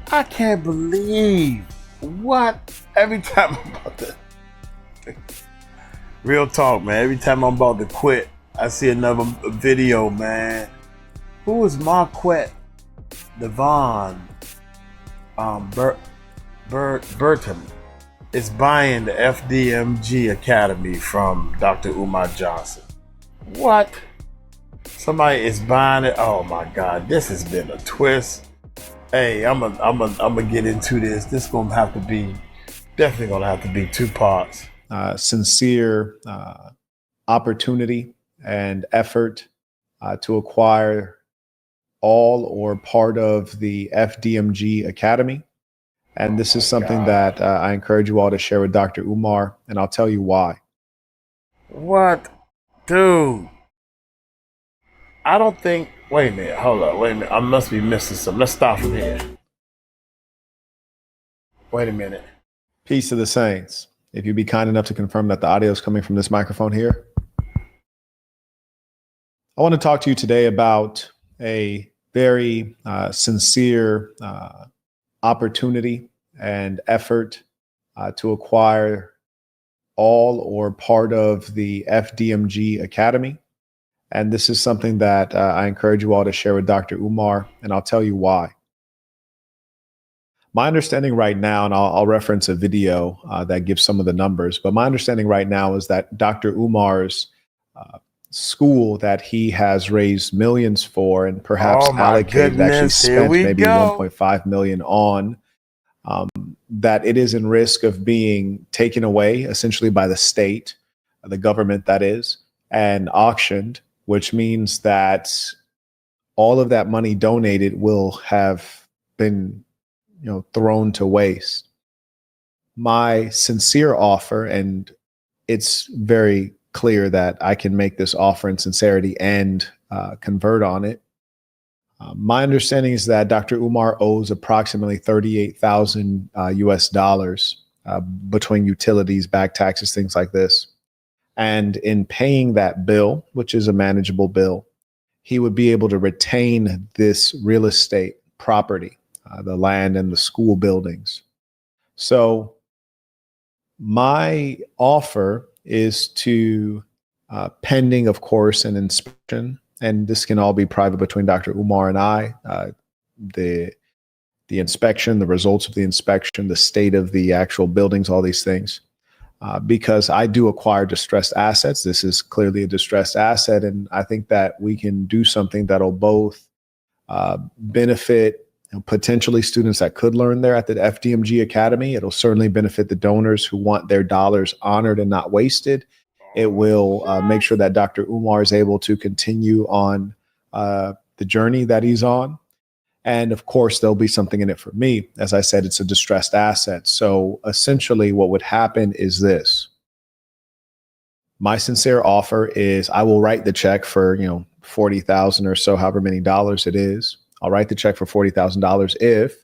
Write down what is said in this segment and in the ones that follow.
I can't believe what every time I'm about to real talk, man. Every time I'm about to quit, I see another video, man. Who is Marquett Devon Burton is buying the FDMG Academy from Dr. Umar Johnson. What? Somebody is buying it. Oh my God, this has been a twist. Hey, I'm gonna get into this. This gonna have to be definitely gonna have to be two parts. Sincere opportunity and effort to acquire all or part of the FDMG Academy. And this is something that I encourage you all to share with Dr. Umar, and I'll tell you why. What? Dude. I don't think. Wait a minute. Hold up. Wait a minute. I must be missing something. Let's stop from here. Wait a minute. Peace to the saints. If you'd be kind enough to confirm that the audio is coming from this microphone here. I want to talk to you today about a very sincere opportunity and effort to acquire all or part of the FDMG Academy. And this is something that I encourage you all to share with Dr. Umar, and I'll tell you why. My understanding right now, and I'll reference a video that gives some of the numbers, but my understanding right now is that Dr. Umar's school that he has raised millions for and perhaps allocated, actually spent maybe 1.5 million on, that it is in risk of being taken away essentially by the state, the government that is, and auctioned, which means that all of that money donated will have been, thrown to waste. My sincere offer, and it's very clear that I can make this offer in sincerity and convert on it. My understanding is that Dr. Umar owes approximately 38,000 US dollars between utilities, back taxes, things like this. And in paying that bill, which is a manageable bill, he would be able to retain this real estate property, the land and the school buildings. So my offer is to, pending, of course, an inspection, and this can all be private between Dr. Umar and I, the inspection, the results of the inspection, the state of the actual buildings, all these things. Because I do acquire distressed assets. This is clearly a distressed asset. And I think that we can do something that'll both benefit potentially students that could learn there at the FDMG Academy. It'll certainly benefit the donors who want their dollars honored and not wasted. It will make sure that Dr. Umar is able to continue on the journey that he's on. And of course, there'll be something in it for me. As I said, it's a distressed asset. So essentially what would happen is this. My sincere offer is I will write the check for, 40,000 or so, however many dollars it is. I'll write the check for $40,000 if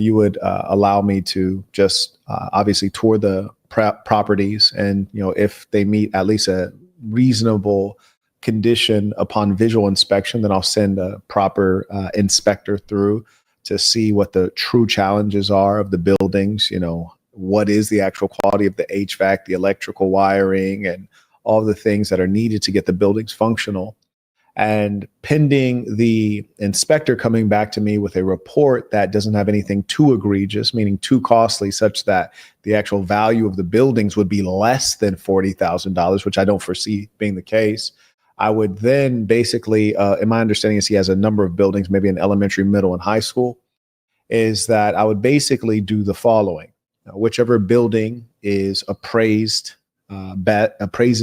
you would allow me to just obviously tour the properties. And, if they meet at least a reasonable condition upon visual inspection, then I'll send a proper inspector through to see what the true challenges are of the buildings. What is the actual quality of the HVAC, the electrical wiring, and all the things that are needed to get the buildings functional. And pending the inspector coming back to me with a report that doesn't have anything too egregious, meaning too costly, such that the actual value of the buildings would be less than $40,000, which I don't foresee being the case, I would then basically, in my understanding is he has a number of buildings, maybe in elementary, middle, and high school, is that I would basically do the following. Whichever building is appraises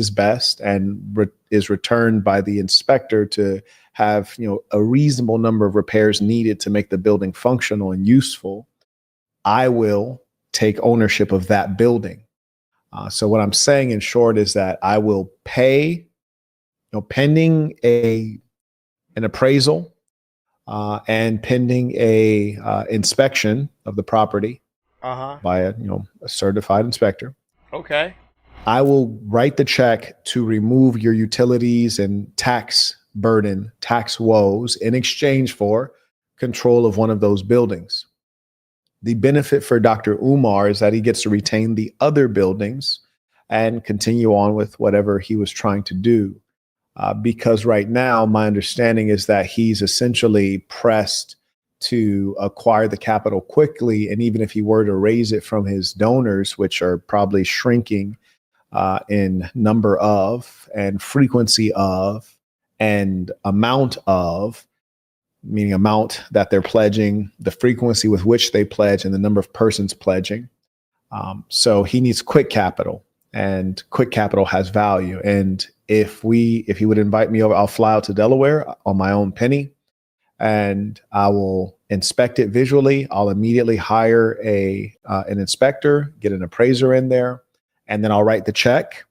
best and is returned by the inspector to have, a reasonable number of repairs needed to make the building functional and useful, I will take ownership of that building. So what I'm saying in short is that I will pay, pending an appraisal and pending a inspection of the property by a certified inspector. Okay. I will write the check to remove your utilities and tax burden, tax woes in exchange for control of one of those buildings. The benefit for Dr. Umar is that he gets to retain the other buildings and continue on with whatever he was trying to do. Because right now, my understanding is that he's essentially pressed to acquire the capital quickly. And even if he were to raise it from his donors, which are probably shrinking in number of and frequency of and amount of, meaning amount that they're pledging, the frequency with which they pledge, and the number of persons pledging. So he needs quick capital, and quick capital has value. And if he would invite me over, I'll fly out to Delaware on my own penny, and I will inspect it visually. I'll immediately hire an inspector, get an appraiser in there, and then I'll write the check.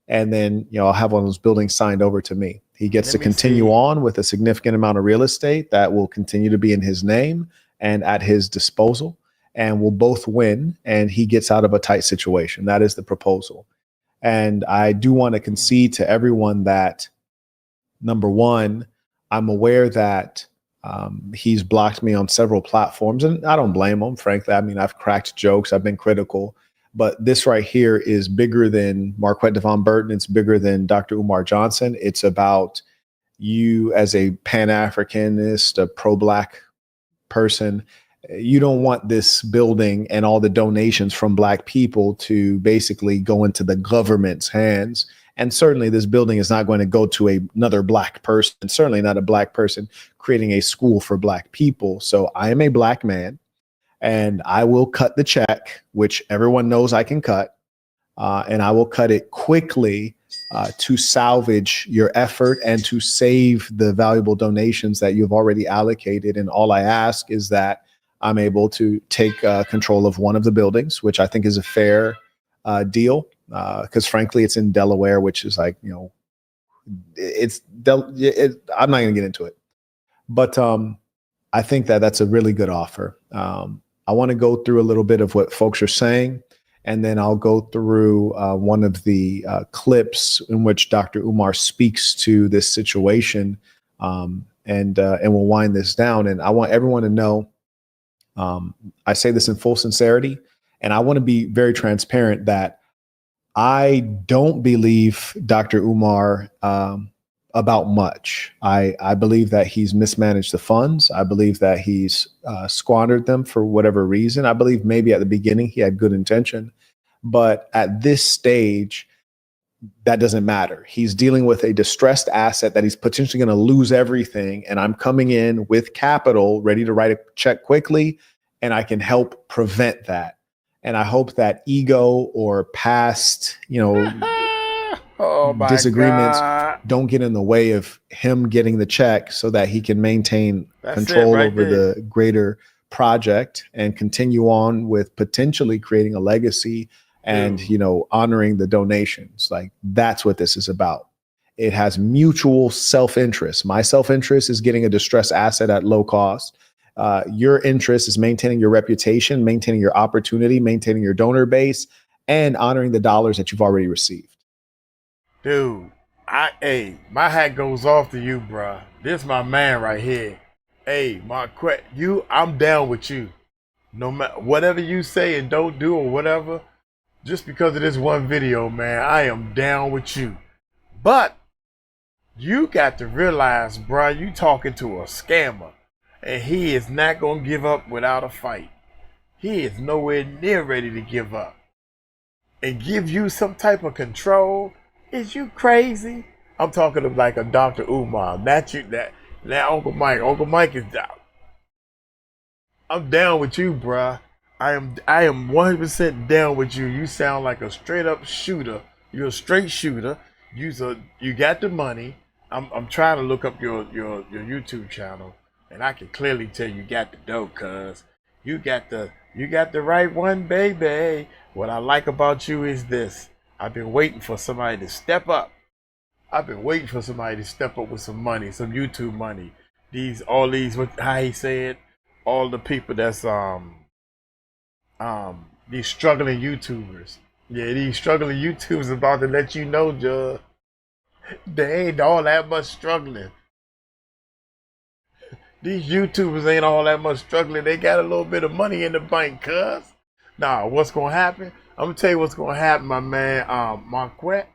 And then, I'll have one of those buildings signed over to me. He gets to continue on with a significant amount of real estate that will continue to be in his name and at his disposal, and we'll both win, and he gets out of a tight situation. That is the proposal. And I do want to concede to everyone that, number one, I'm aware that he's blocked me on several platforms, and I don't blame him, frankly. I mean, I've cracked jokes, I've been critical, but this right here is bigger than Marquett Devon Burton. It's bigger than Dr. Umar Johnson. It's about you as a Pan-Africanist, a pro-Black person. You don't want this building and all the donations from Black people to basically go into the government's hands. And certainly this building is not going to go to another Black person, certainly not a Black person creating a school for Black people. So I am a Black man, and I will cut the check, which everyone knows I can cut, and I will cut it quickly to salvage your effort and to save the valuable donations that you've already allocated. And all I ask is that I'm able to take control of one of the buildings, which I think is a fair deal, because frankly, it's in Delaware, which is like, I'm not going to get into it, but I think that that's a really good offer. I want to go through a little bit of what folks are saying, and then I'll go through one of the clips in which Dr. Umar speaks to this situation, and we'll wind this down. And I want everyone to know, I say this in full sincerity, and I want to be very transparent that I don't believe Dr. Umar about much. I believe that he's mismanaged the funds. I believe that he's squandered them for whatever reason. I believe maybe at the beginning he had good intention, but at this stage, that doesn't matter. He's dealing with a distressed asset that he's potentially going to lose everything. And I'm coming in with capital, ready to write a check quickly, and I can help prevent that. And I hope that ego or past, disagreements don't get in the way of him getting the check so that he can maintain control over the greater project and continue on with potentially creating a legacy and, honoring the donations. Like, that's what this is about. It has mutual self-interest. My self-interest is getting a distressed asset at low cost. Your interest is maintaining your reputation, maintaining your opportunity, maintaining your donor base, and honoring the dollars that you've already received. Dude, my hat goes off to you, bruh. This my man right here. Hey, Marquett, I'm down with you. No matter whatever you say and don't do or whatever, just because of this one video, man, I am down with you. But you got to realize, bruh, you talking to a scammer, and he is not gonna give up without a fight. He is nowhere near ready to give up and give you some type of control. Is you crazy? I'm talking of like a Dr. Umar, not you, that Uncle Mike. Uncle Mike is down. I'm down with you, bruh. I am 100% down with you. You sound like a straight up shooter. You're a straight shooter. You got the money. I'm trying to look up your YouTube channel, and I can clearly tell you got the dope, cuz you got the right one, baby. What I like about you is this. I've been waiting for somebody to step up. I've been waiting for somebody to step up with some money, some YouTube money. All these, how he said, all the people that's these struggling YouTubers. Yeah, these struggling YouTubers about to let you know, they ain't all that much struggling. These YouTubers ain't all that much struggling. They got a little bit of money in the bank, cuz. Nah, what's gonna happen? I'm gonna tell you what's gonna happen, my man. Marquett,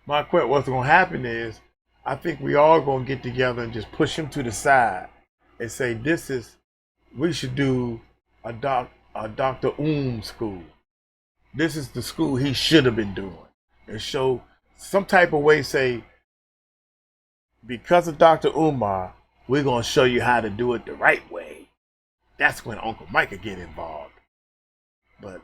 what's gonna happen is, I think we all gonna get together and just push him to the side and say, we should do a Dr. School. This is the school he should have been doing. And show some type of way, say, because of Dr. Umar, we're gonna show you how to do it the right way. That's when Uncle Mike will get involved. But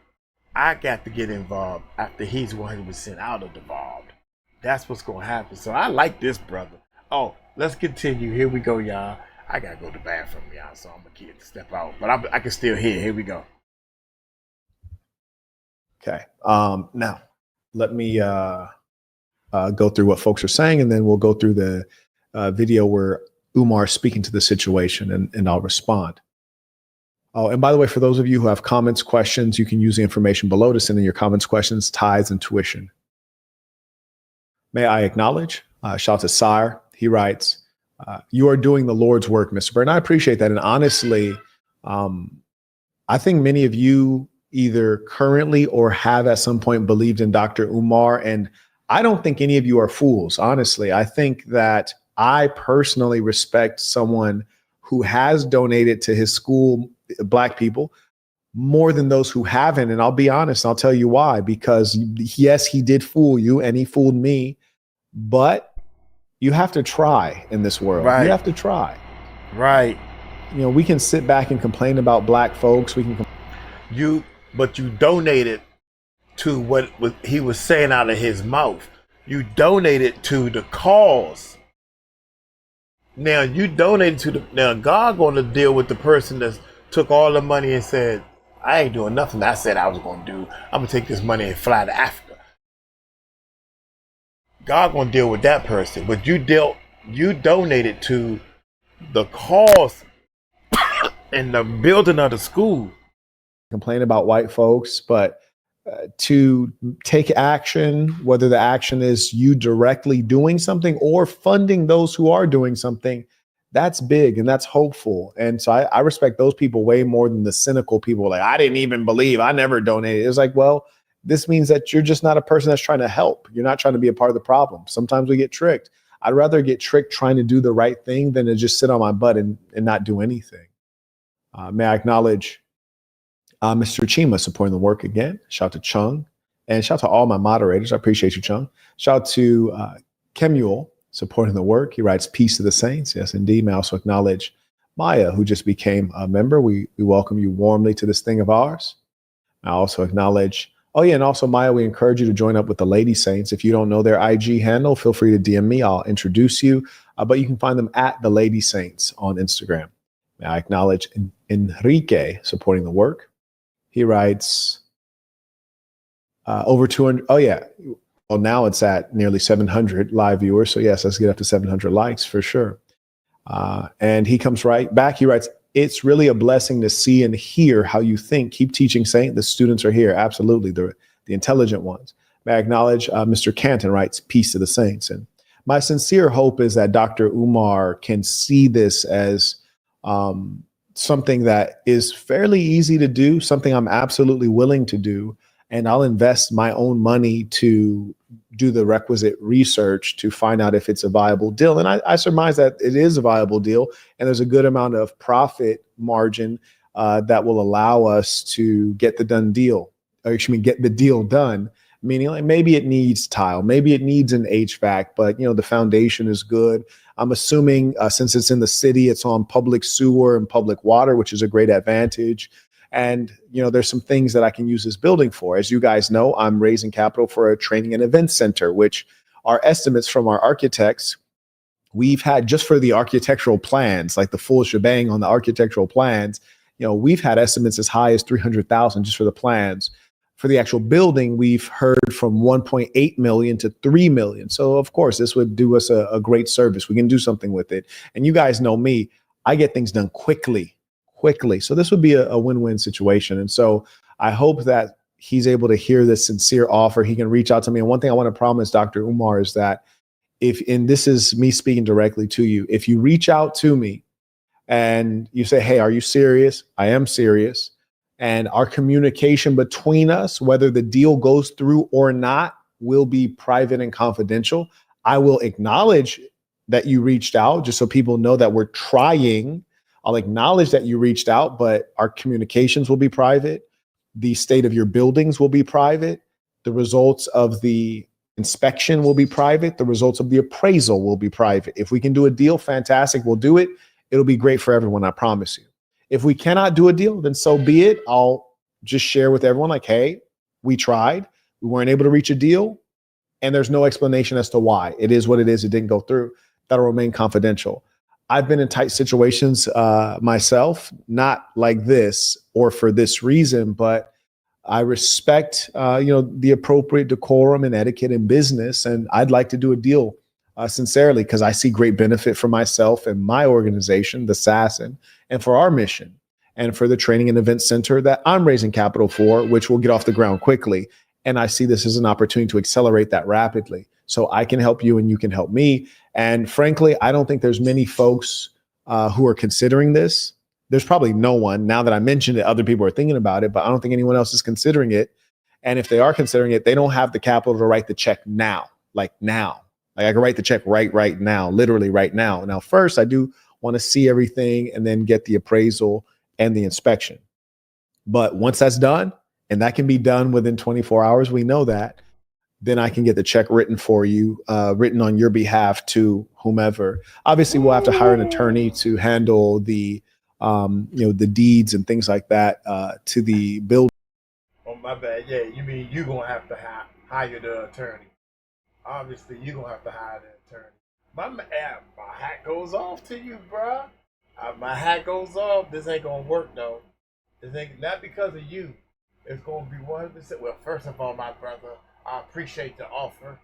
I got to get involved after he's 100% out of involved. That's what's gonna happen. So I like this brother. Oh, let's continue. Here we go, y'all. I gotta go to the bathroom, y'all, so I'm gonna step out. But I can still hear. Here we go. Okay. Now, let me go through what folks are saying, and then we'll go through the video where Umar is speaking to the situation, and I'll respond. Oh, and by the way, for those of you who have comments, questions, you can use the information below to send in your comments, questions, tithes, and tuition. May I acknowledge? Shout out to Sire. He writes, you are doing the Lord's work, Mr. Burton. I appreciate that. And honestly, I think many of you either currently or have at some point believed in Dr. Umar. And I don't think any of you are fools, honestly. I think that I personally respect someone who has donated to his school, Black people, more than those who haven't. And I'll be honest, I'll tell you why. Because yes, he did fool you and he fooled me, but you have to try in this world. Right. You have to try. Right. You know, we can sit back and complain about Black folks. But you donated to what he was saying out of his mouth. You donated to the cause. Now you donated to now God going to deal with the person that took all the money and said, I ain't doing nothing I said I was going to do. I'm going to take this money and fly to Africa. God going to deal with that person. But you donated to the cause and the building of the school. Complain about white folks, but to take action, whether the action is you directly doing something or funding those who are doing something, that's big and that's hopeful. And so I respect those people way more than the cynical people like, I didn't even believe, I never donated. It's like, well, this means that you're just not a person that's trying to help. You're not trying to be a part of the problem. Sometimes we get tricked. I'd rather get tricked trying to do the right thing than to just sit on my butt and not do anything. May I acknowledge Mr. Chima supporting the work again. Shout out to Chung, and shout out to all my moderators. I appreciate you, Chung. Shout out to Kemuel supporting the work. He writes, peace to the saints. Yes, indeed. May I also acknowledge Maya, who just became a member. We welcome you warmly to this thing of ours. I also acknowledge, and also Maya, we encourage you to join up with the Lady Saints. If you don't know their IG handle, feel free to DM me. I'll introduce you, but you can find them at the Lady Saints on Instagram. May I acknowledge Enrique supporting the work. He writes over 200. Oh, yeah. Well, now it's at nearly 700 live viewers. So, yes, let's get up to 700 likes for sure. And he comes right back. He writes, it's really a blessing to see and hear how you think. Keep teaching, Saint. The students are here. Absolutely. The intelligent ones. May I acknowledge Mr. Canton writes, peace to the saints. And my sincere hope is that Dr. Umar can see this as something that is fairly easy to do, something I'm absolutely willing to do, and I'll invest my own money to do the requisite research to find out if it's a viable deal. And I surmise that it is a viable deal, and there's a good amount of profit margin that will allow us to get the get the deal done. Meaning, like, maybe it needs tile, maybe it needs an HVAC, but the foundation is good. I'm assuming since it's in the city, it's on public sewer and public water, which is a great advantage. And, there's some things that I can use this building for. As you guys know, I'm raising capital for a training and event center, which our estimates from our architects, we've had just for the architectural plans, like the full shebang on the architectural plans, we've had estimates as high as 300,000 just for the plans. For the actual building, we've heard from 1.8 million to 3 million. So, of course, this would do us a great service. We can do something with it. And you guys know me, I get things done quickly. So this would be a win-win situation. And so I hope that he's able to hear this sincere offer. He can reach out to me. And one thing I want to promise Dr. Umar is that and this is me speaking directly to you, if you reach out to me and you say, hey, are you serious? I am serious. And our communication between us, whether the deal goes through or not, will be private and confidential. I will acknowledge that you reached out just so people know that we're trying. I'll acknowledge that you reached out, but our communications will be private. The state of your buildings will be private. The results of the inspection will be private. The results of the appraisal will be private. If we can do a deal, fantastic, we'll do it. It'll be great for everyone, I promise you. If we cannot do a deal, then so be it. I'll just share with everyone like, hey, we tried. We weren't able to reach a deal. And there's no explanation as to why. It is what it is. It didn't go through. That'll remain confidential. I've been in tight situations myself, not like this or for this reason, but I respect, the appropriate decorum and etiquette in business. And I'd like to do a deal sincerely because I see great benefit for myself and my organization, the SASN, and for our mission and for the training and event center that I'm raising capital for, which will get off the ground quickly. And I see this as an opportunity to accelerate that rapidly. So I can help you and you can help me. And frankly, I don't think there's many folks who are considering this. There's probably no one. Now that I mentioned it, other people are thinking about it, but I don't think anyone else is considering it. And if they are considering it, they don't have the capital to write the check now, like now. Like I can write the check right now, literally right now. Now, first, I do want to see everything and then get the appraisal and the inspection. But once that's done, and that can be done within 24 hours, we know that, then I can get the check written for you, written on your behalf to whomever. Obviously, we'll have to hire an attorney to handle the deeds and things like that to the building. Oh, my bad. Yeah, you mean you're going to have to hire the attorney. Obviously, you're going to have to hire the attorney. My hat goes off to you, bruh. My hat goes off. This ain't going to work, though. This ain't not because of you. It's going to be 100%. Well, first of all, my brother, I appreciate the offer.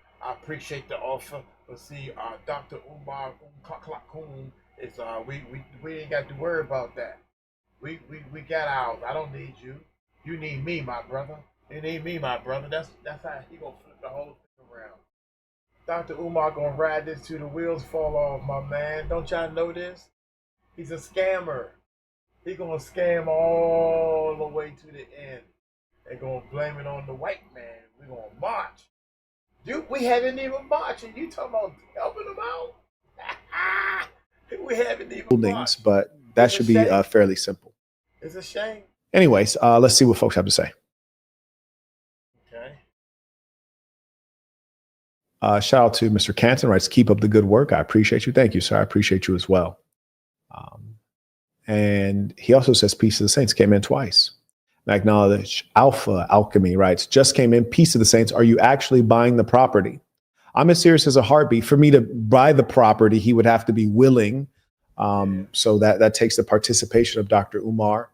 But see, Dr. Umar is we ain't got to worry about that. We got ours. I don't need you. You need me, my brother. You need me, my brother. That's how he gonna flip the whole thing around. Dr. Umar gonna ride this till the wheels fall off, my man. Don't y'all know this? He's a scammer. He gonna scam all the way to the end. They gonna blame it on the white man. We gonna march. We haven't even marched, and you talking about helping them out? We haven't even marched. But that should be fairly simple. It's a shame. Anyways, let's see what folks have to say. Okay. Shout out to Mr. Canton, writes, keep up the good work. I appreciate you. Thank you, sir. I appreciate you as well. And he also says, peace to the saints, came in twice. I acknowledge Alpha Alchemy writes, just came in, peace to the saints. Are you actually buying the property? I'm as serious as a heartbeat. For me to buy the property, he would have to be willing. So that takes the participation of Dr. Umar.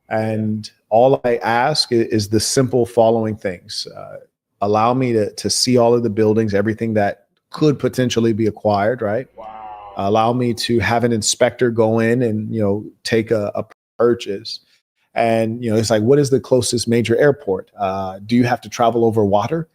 And all I ask is the simple following things. Allow me to see all of the buildings, everything that could potentially be acquired, right? Wow. Allow me to have an inspector go in and, take a purchase. And, it's like, what is the closest major airport? Do you have to travel over water?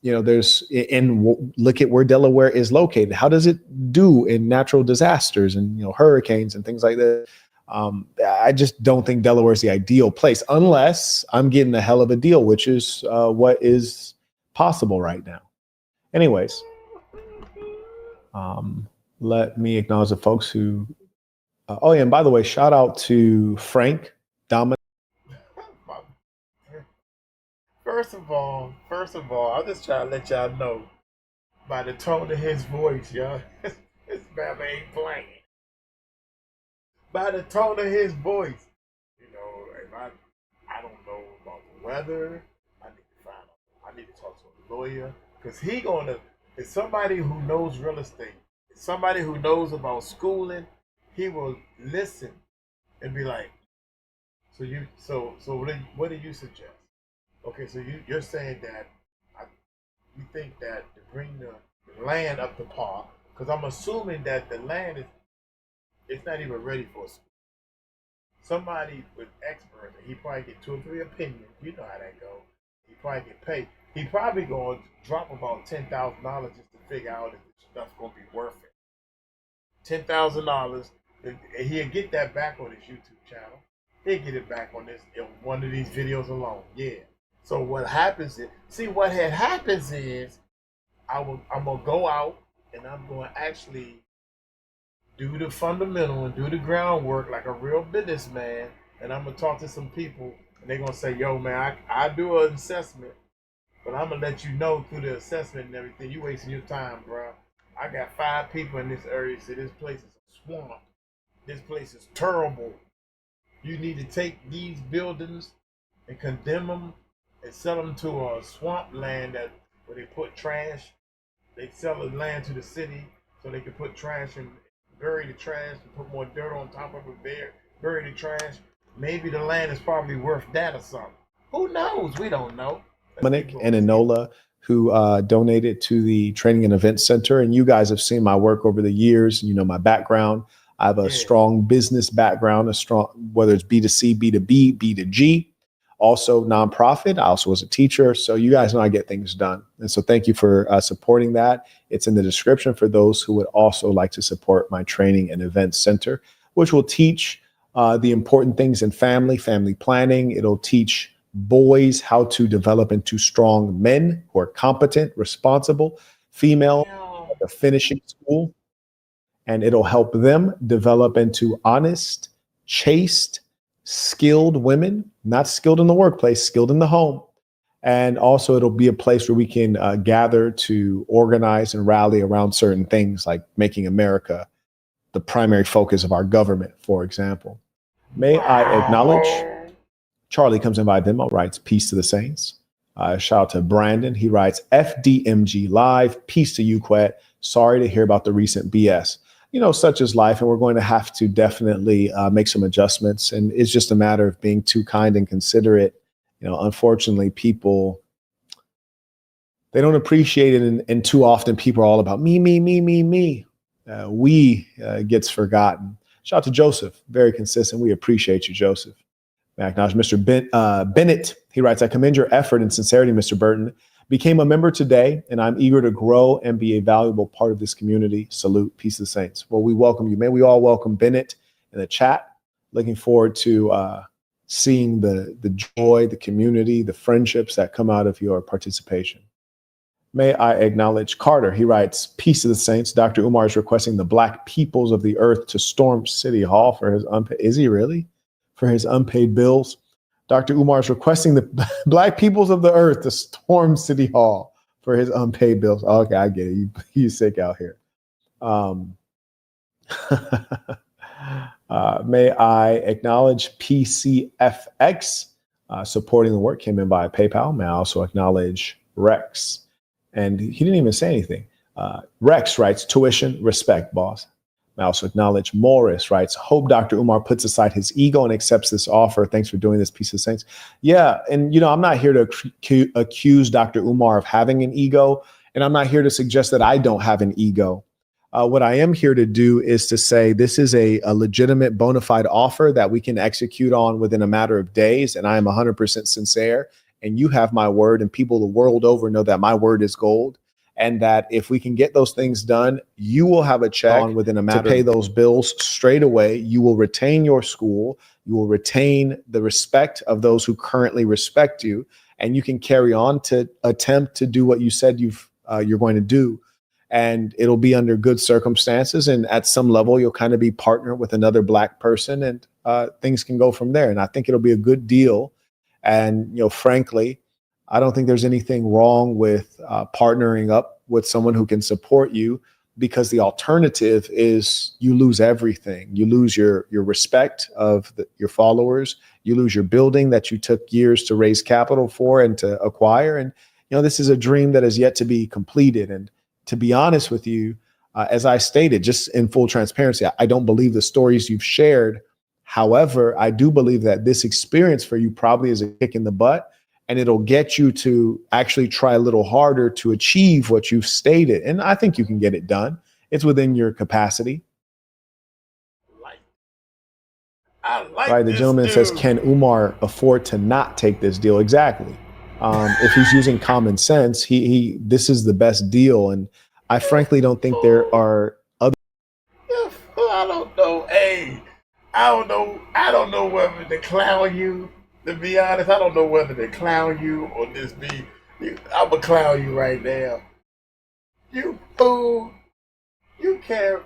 Look at where Delaware is located. How does it do in natural disasters and, hurricanes and things like that? I just don't think Delaware is the ideal place unless I'm getting a hell of a deal, which is what is possible right now. Anyways, let me acknowledge the folks who, and by the way, shout out to Frank Dominic. First of all, I'm just trying to let y'all know by the tone of his voice, y'all, this man ain't playing. By the tone of his voice, if I don't know about the weather, I need to talk to a lawyer because it's somebody who knows real estate, it's somebody who knows about schooling. He will listen and be like, so what do you suggest? Okay, so you're saying that you think that to bring the land up to par, because I'm assuming that the land it's not even ready for school. Somebody with expert, he probably get 2 or 3 opinions. You know how that goes. He probably get paid. He probably going to drop about $10,000 just to figure out if the stuff's gonna be worth it. $10,000, he'll get that back on his YouTube channel. He'll get it back on one of these videos alone. Yeah. So what happens is, I'm gonna go out and I'm gonna actually do the fundamental and do the groundwork like a real businessman, and I'm gonna talk to some people, and they're gonna say, "Yo, man, I do an assessment, but I'm gonna let you know through the assessment and everything, you wasting your time, bro. I got 5 people in this area say this place is a swamp. This place is terrible. You need to take these buildings and condemn them and sell them to a swamp land where they put trash. They sell the land to the city so they can put trash and bury the trash and put more dirt on top of it, bury the trash. Maybe the land is probably worth that or something. Who knows? We don't know." Dominic and Enola, who donated to the Training and Event Center. And you guys have seen my work over the years. You know my background. I have a strong business background, whether it's B2C, B2B, B2G, also nonprofit. I also was a teacher. So you guys know I get things done. And so thank you for supporting that. It's in the description for those who would also like to support my Training and Event Center, which will teach the important things in family planning. It'll teach boys how to develop into strong men who are competent, responsible, female, at the finishing school. And it'll help them develop into honest, chaste, skilled women, not skilled in the workplace, skilled in the home. And also it'll be a place where we can gather to organize and rally around certain things like making America the primary focus of our government, for example. May I acknowledge, Charlie comes in by Venmo, writes, "Peace to the saints." Shout out to Brandon. He writes, "FDMG live. Peace to you, Quet. Sorry to hear about the recent BS. You know, such is life, and we're going to have to definitely make some adjustments. And it's just a matter of being too kind and considerate. You know, unfortunately, people, they don't appreciate it, and too often people are all about me. We gets forgotten. Shout out to Joseph, very consistent. We appreciate you, Joseph. I acknowledge Mr. Bennett. He writes, "I commend your effort and sincerity, Mr. Burton. Became a member today, and I'm eager to grow and be a valuable part of this community. Salute. Peace to the saints." Well, we welcome you. May we all welcome Bennett in the chat. Looking forward to seeing the joy, the community, the friendships that come out of your participation. May I acknowledge Carter. He writes, "Peace to the saints. Dr. Umar is requesting the Black peoples of the earth to storm City Hall for his unpaid." Is he really? For his unpaid bills. Dr. Umar is requesting the Black peoples of the earth to storm City Hall for his unpaid bills. Okay, I get it. You sick out here. May I acknowledge PCFX supporting the work, came in by PayPal. May I also acknowledge Rex. And he didn't even say anything. Rex writes, "Tuition, respect, boss." I also acknowledge Morris writes, "Hope Dr. Umar puts aside his ego and accepts this offer. Thanks for doing this, Peace of Saints." Yeah, and you know, I'm not here to accuse Dr. Umar of having an ego, and I'm not here to suggest that I don't have an ego. What I am here to do is to say this is a legitimate bona fide offer that we can execute on within a matter of days, and I am 100% sincere, and you have my word, and people the world over know that my word is gold. And that if we can get those things done, you will have a check within a matter to pay those bills straight away. You will retain your school. You will retain the respect of those who currently respect you. And you can carry on to attempt to do what you said you're going to do. And it'll be under good circumstances. And at some level, you'll kind of be partner with another Black person, and things can go from there. And I think it'll be a good deal. And, you know, frankly, I don't think there's anything wrong with partnering up with someone who can support you, because the alternative is you lose everything. You lose your respect of your followers. You lose your building that you took years to raise capital for and to acquire. And, you know, this is a dream that is yet to be completed. And to be honest with you, as I stated, just in full transparency, I don't believe the stories you've shared. However, I do believe that this experience for you probably is a kick in the butt. And it'll get you to actually try a little harder to achieve what you've stated. And I think you can get it done. It's within your capacity. I like right. The gentleman says, "Can Umar afford to not take this deal?" Exactly. If he's using common sense, this is the best deal. And I frankly don't think there are other. I don't know. Hey, I don't know. I don't know whether to clown you. To be honest, I don't know whether to clown you or just be. I'm gonna clown you right now. You fool! You can't.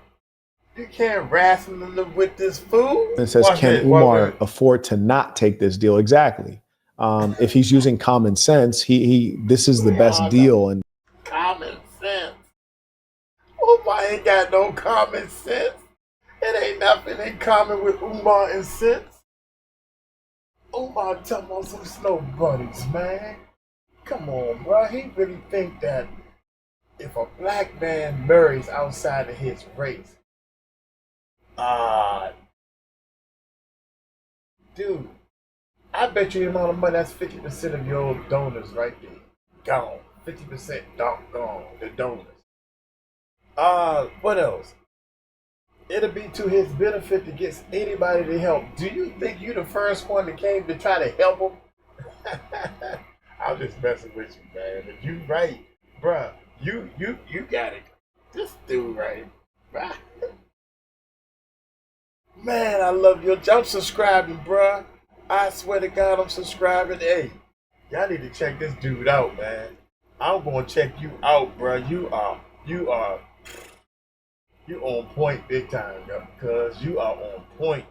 You can't wrestle with this fool. It says, Watch can this, Umar afford to not take this deal? Exactly. If he's using common sense, this is the best deal. And common sense. Umar ain't got no common sense. It ain't nothing in common with Umar and sense. Umar talking about some snow bunnies, man. Come on, bro. He really think that if a black man marries outside of his race, dude, I bet you the amount of money, that's 50% of your donors right there. Gone. 50% gone. The donors. What else? It'll be to his benefit to get anybody to help. Do you think you the first one that came to try to help him? I'm just messing with you, man. But you right, bruh. You got it. This dude right. Man, I love your. I'm subscribing, bruh. I swear to God, I'm subscribing. Hey, y'all need to check this dude out, man. I'm gonna check you out, bruh. You on point big time, yo, because you are on point.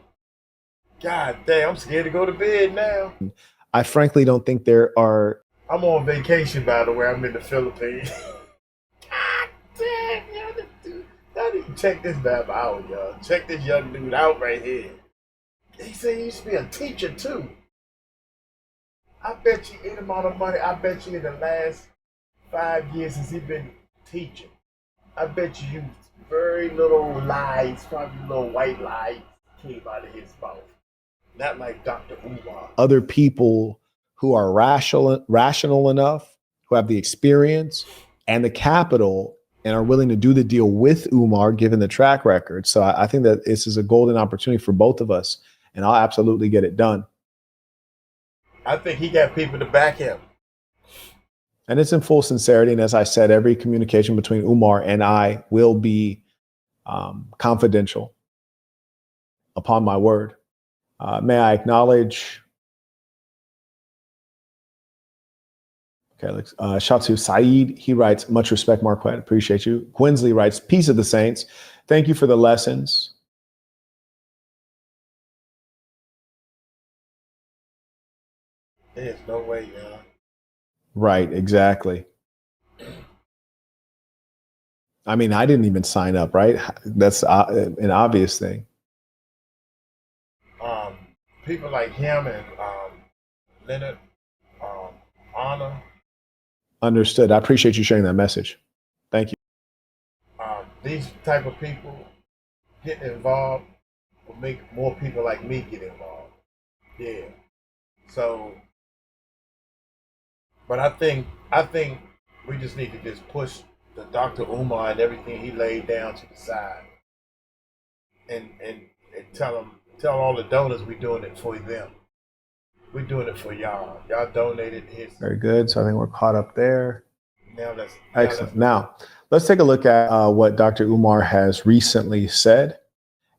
God damn, I'm scared to go to bed now. I frankly don't think there are. I'm on vacation, by the way. I'm in the Philippines. God damn, yo, this dude. I need to check this bad out, y'all. Check this young dude out right here. He said he used to be a teacher, too. I bet you any amount of money, I bet you in the last 5 years since he's been teaching, I bet you very little lies, probably little white lies came out of his mouth. Not like Dr. Umar. Other people who are rational enough, who have the experience and the capital and are willing to do the deal with Umar, given the track record. So I think that this is a golden opportunity for both of us, and I'll absolutely get it done. I think he got people to back him. And it's in full sincerity. And as I said, every communication between Umar and I will be confidential, upon my word. May I acknowledge, shout to Saeed. He writes, much respect, Marquett. Appreciate you. Gwinsley writes, peace of the saints. Thank you for the lessons. There's no way, y'all. Right, exactly. I mean, I didn't even sign up, right? That's an obvious thing. People like him and Leonard, Anna. Understood. I appreciate you sharing that message. Thank you. These type of people getting involved will make more people like me get involved. Yeah. So, but I think we just need to just push the Dr. Umar and everything he laid down to the side, and tell all the donors we're doing it for them. We're doing it for y'all. Y'all donated his. Very good. So I think we're caught up there. Now that's excellent. Now let's take a look at what Dr. Umar has recently said.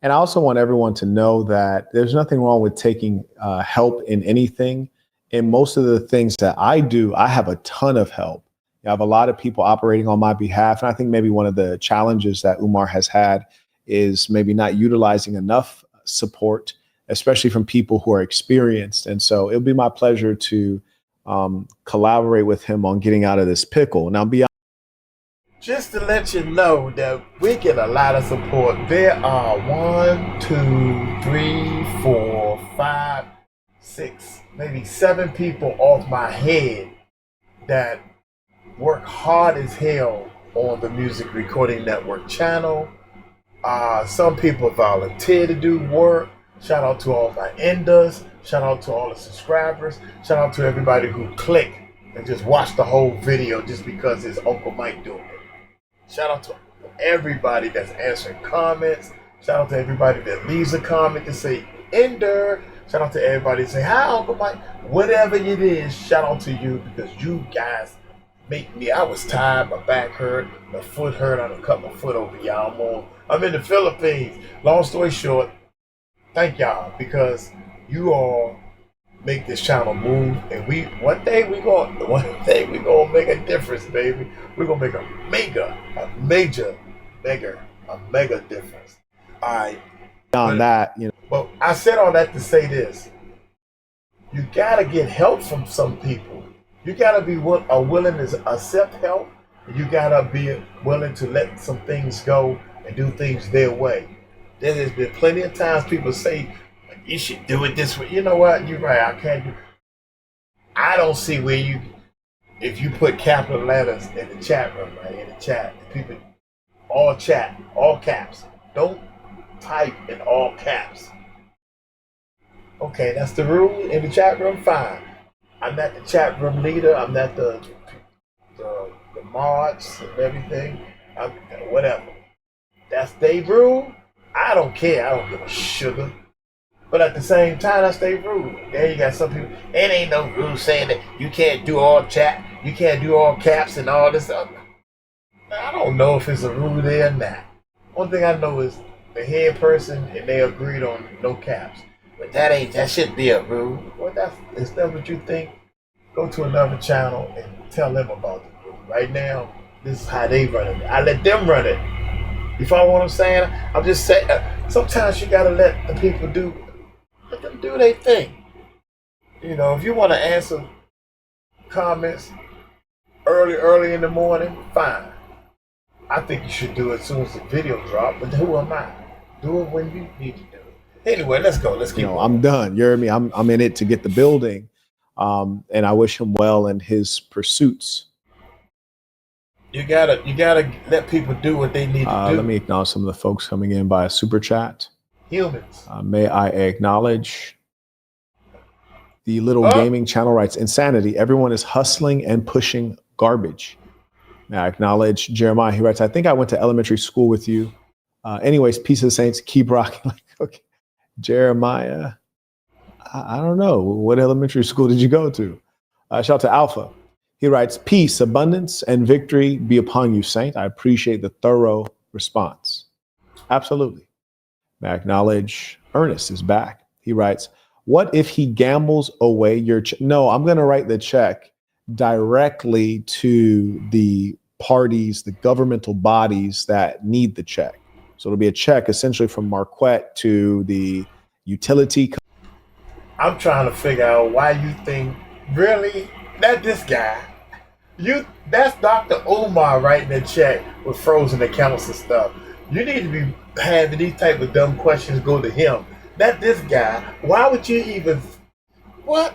And I also want everyone to know that there's nothing wrong with taking help in anything. In most of the things that I do, I have a ton of help. I have a lot of people operating on my behalf. And I think maybe one of the challenges that Umar has had is maybe not utilizing enough support, especially from people who are experienced. And so it'll be my pleasure to collaborate with him on getting out of this pickle. Now, beyond. Just to let you know that we get a lot of support. There are 1, 2, 3, 4, 5, 6, maybe 7 people off my head that work hard as hell on the Music Recording Network channel. Some people volunteer to do work. Shout out to all my enders. Shout out to all the subscribers. Shout out to everybody who click and just watch the whole video just because it's Uncle Mike doing it. Shout out to everybody that's answering comments. Shout out to everybody that leaves a comment to say ender. Shout out to everybody that say hi Uncle Mike. Whatever it is, shout out to you because you guys make me. I was tired, my back hurt, my foot hurt. I done cut my foot over, y'all. I'm in the Philippines. Long story short, thank y'all because you all make this channel move, and one day we gonna make a difference, baby. We're gonna make a mega difference. All right. Beyond that, But I said all that to say this: you gotta get help from some people. You gotta be willing to accept help. You gotta be willing to let some things go and do things their way. There has been plenty of times people say, you should do it this way. You know what? You're right. I can't do. I don't see where if you put capital letters in the chat room, right? In the chat, people all chat, all caps. Don't type in all caps. Okay, that's the rule in the chat room. Fine. I'm not the chat room leader. I'm not the mods and everything. Whatever. That's their rule. I don't care. I don't give a sugar. But at the same time, that's their rule. Then you got some people, it ain't no rule saying that you can't do all chat, you can't do all caps and all this other. I don't know if it's a rule there or not. One thing I know is the head person and they agreed on no caps. But that shouldn't be a rule. Well, is that what you think? Go to another channel and tell them about the rule. Right now, this is how they run it. I let them run it. You follow what I'm saying? I'm just saying, sometimes you gotta let the people let them do their thing. If you want to answer comments early in the morning, fine. I think you should do it as soon as the video drops, but who am I? Do it when you need to do it. Anyway, let's go. Let's keep going. I'm done. You hear me? I'm in it to get the building. And I wish him well in his pursuits. You gotta let people do what they need to do. Let me acknowledge some of the folks coming in by a super chat. Humans. May I acknowledge the little gaming channel writes, insanity. Everyone is hustling and pushing garbage. May I acknowledge Jeremiah? He writes, I think I went to elementary school with you. Anyways, peace of the saints. Keep rocking. Okay. Jeremiah, I don't know. What elementary school did you go to? Shout out to Alpha. He writes, peace, abundance, and victory be upon you, saint. I appreciate the thorough response. Absolutely. May I acknowledge Ernest is back. He writes, what if he gambles away your check? No, I'm going to write the check directly to the parties, the governmental bodies that need the check. So it'll be a check essentially from Marquett to the utility. I'm trying to figure out why you think, really? That this guy. That's Dr. Umar writing the check with frozen accounts and stuff. You need to be having these type of dumb questions go to him. Not this guy. Why would you even... What?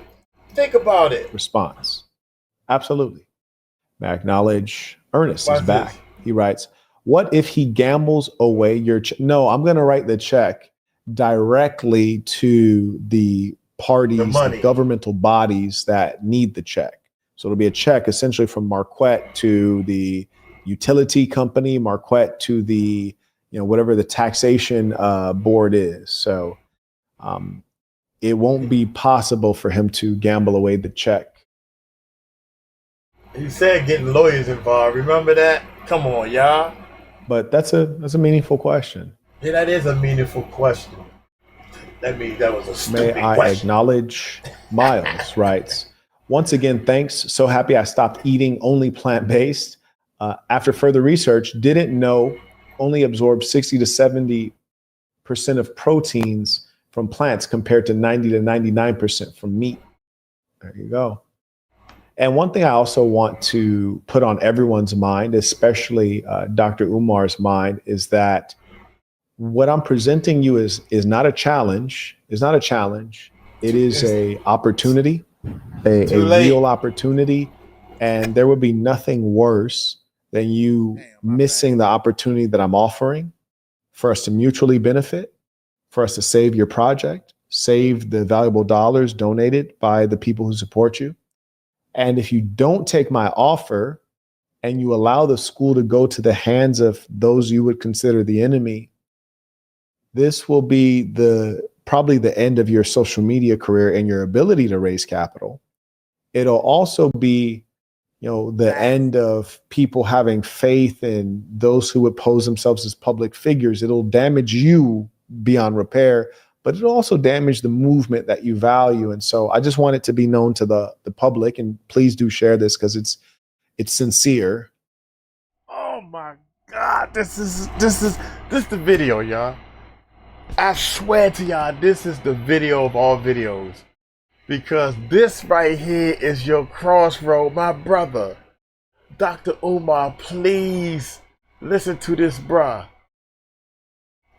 Think about it. Response. Absolutely. May I acknowledge Ernest is back. This? He writes, what if he gambles away your check? No, I'm going to write the check directly to the parties, the governmental bodies that need the check. So it'll be a check essentially from Marquett to the utility company, Marquett to the, whatever the taxation board is. So it won't be possible for him to gamble away the check. He said getting lawyers involved. Remember that? Come on, y'all. But that's a meaningful question. Yeah, that is a meaningful question. That means that was a stupid question. May I acknowledge Miles writes, once again, thanks. So happy I stopped eating only plant-based. After further research, didn't know only absorbs 60 to 70% of proteins from plants compared to 90 to 99% from meat. There you go. And one thing I also want to put on everyone's mind, especially Dr. Umar's mind, is that what I'm presenting you is not a challenge. It's not a challenge. It is a opportunity, a real opportunity. And there would be nothing worse than you missing the opportunity that I'm offering for us to mutually benefit, for us to save your project, save the valuable dollars donated by the people who support you. And if you don't take my offer and you allow the school to go to the hands of those you would consider the enemy, this will be probably the end of your social media career and your ability to raise capital. It'll also be the end of people having faith in those who would pose themselves as public figures. It'll damage you beyond repair, but it'll also damage the movement that you value. And so I just want it to be known to the public, and please do share this because it's sincere. Oh my God, this is the video, y'all. I swear to y'all, this is the video of all videos. Because this right here is your crossroad, my brother. Dr. Umar, please listen to this, bruh.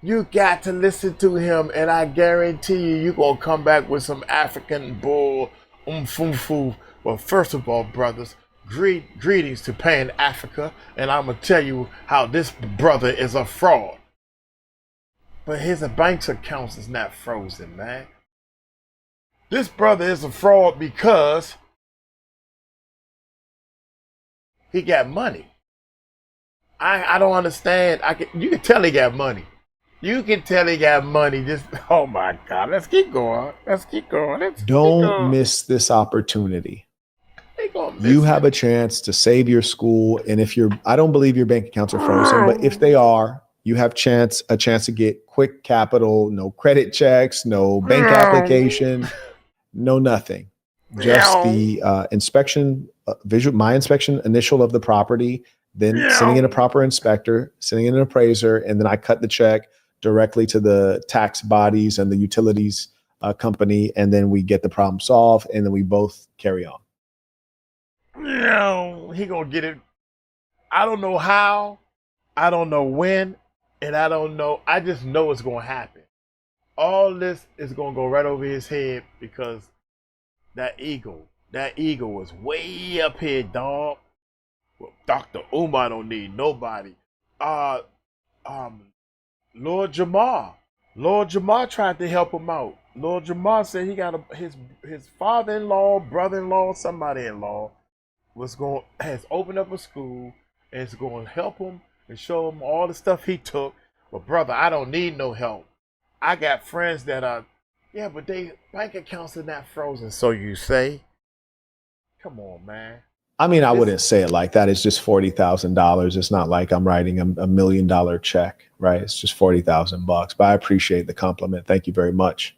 You got to listen to him, and I guarantee you're going to come back with some African bull, umfumfu. Well, first of all, brothers, greetings to Pan Africa, and I'm going to tell you how this brother is a fraud. But his bank accounts is not frozen, man. This brother is a fraud because he got money. I don't understand. You can tell he got money. You can tell he got money. Just, oh my God, let's keep going. Don't miss this opportunity. You have a chance to save your school. And I don't believe your bank accounts are frozen, but if they are, you have a chance to get quick capital, no credit checks, no bank application. No, nothing. Just the inspection, my inspection initial of the property, then sending in a proper inspector, sending in an appraiser, and then I cut the check directly to the tax bodies and the utilities company, and then we get the problem solved, and then we both carry on. He gonna get it. I don't know how, I don't know when, and I don't know. I just know it's gonna happen. All this is going to go right over his head because that ego is way up here, dog. Well, Dr. Umar don't need nobody. Lord Jamar tried to help him out. Lord Jamar said he got his father-in-law, brother-in-law, somebody-in-law has opened up a school and it's going to help him and show him all the stuff he took. But brother, I don't need no help. I got friends that are, but they bank accounts are not frozen. So you say, come on, man. I mean, I wouldn't say it like that. It's just $40,000. It's not like I'm writing a $1 million check, right? It's just $40,000. But I appreciate the compliment. Thank you very much.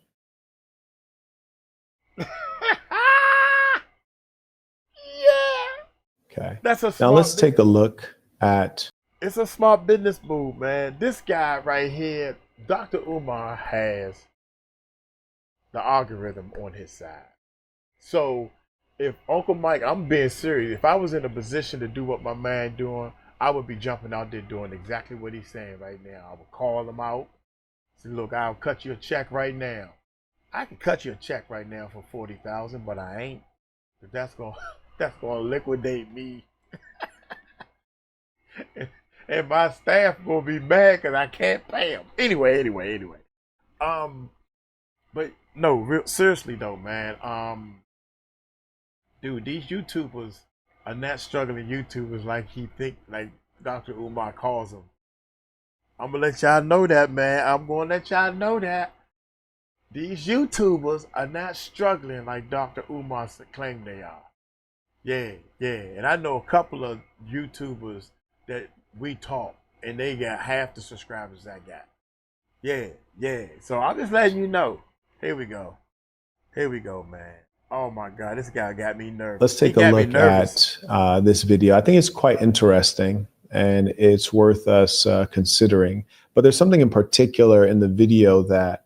Okay. Now let's take a look at. It's a smart business move, man. This guy right here, Dr. Umar, has the algorithm on his side. So if Uncle Mike, I'm being serious, if I was in a position to do what my man doing, I would be jumping out there doing exactly what he's saying right now. I would call him out. Say, look, I'll cut you a check right now. I can cut you a check right now for $40,000, but I ain't. But that's gonna liquidate me. And my staff gonna be mad because I can't pay them. Anyway. But no, seriously though, man. Dude, these YouTubers are not struggling YouTubers like Dr. Umar calls them. I'm gonna let y'all know that, man. I'm gonna let y'all know that. These YouTubers are not struggling like Dr. Umar claimed they are. Yeah. And I know a couple of YouTubers that we talk, and they got half the subscribers I got. Yeah. So I'm just letting you know. Here we go, man. Oh my God, this guy got me nervous. Let's take a look at this video. I think it's quite interesting, and it's worth us considering. But there's something in particular in the video that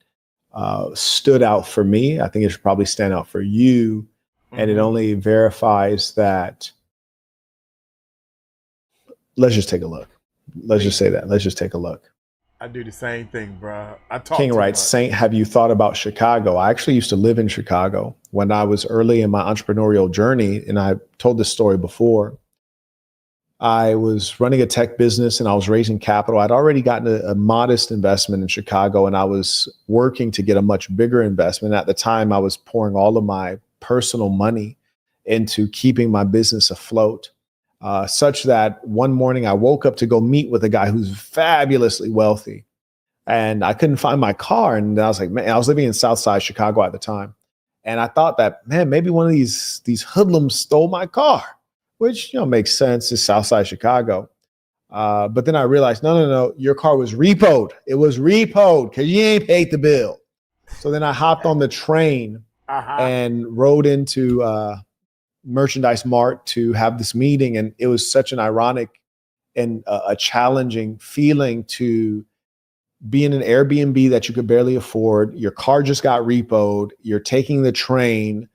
stood out for me. I think it should probably stand out for you. And it only verifies that. Let's just take a look. Let's just say that. Let's just take a look. I do the same thing, bro. King writes, Saint, have you thought about Chicago? I actually used to live in Chicago when I was early in my entrepreneurial journey. And I told this story before. I was running a tech business and I was raising capital. I'd already gotten a modest investment in Chicago, and I was working to get a much bigger investment. At the time, I was pouring all of my personal money into keeping my business afloat. Such that one morning I woke up to go meet with a guy who's fabulously wealthy, and I couldn't find my car. And I was like, man, I was living in Southside Chicago at the time. And I thought that, man, maybe one of these hoodlums stole my car. which, makes sense. It's Southside Chicago. But then I realized, no, your car was repoed. It was repoed because you ain't paid the bill. So then I hopped on the train and rode into Merchandise Mart to have this meeting. And it was such an ironic and a challenging feeling to be in an Airbnb that you could barely afford. Your car just got repoed. You're taking the train.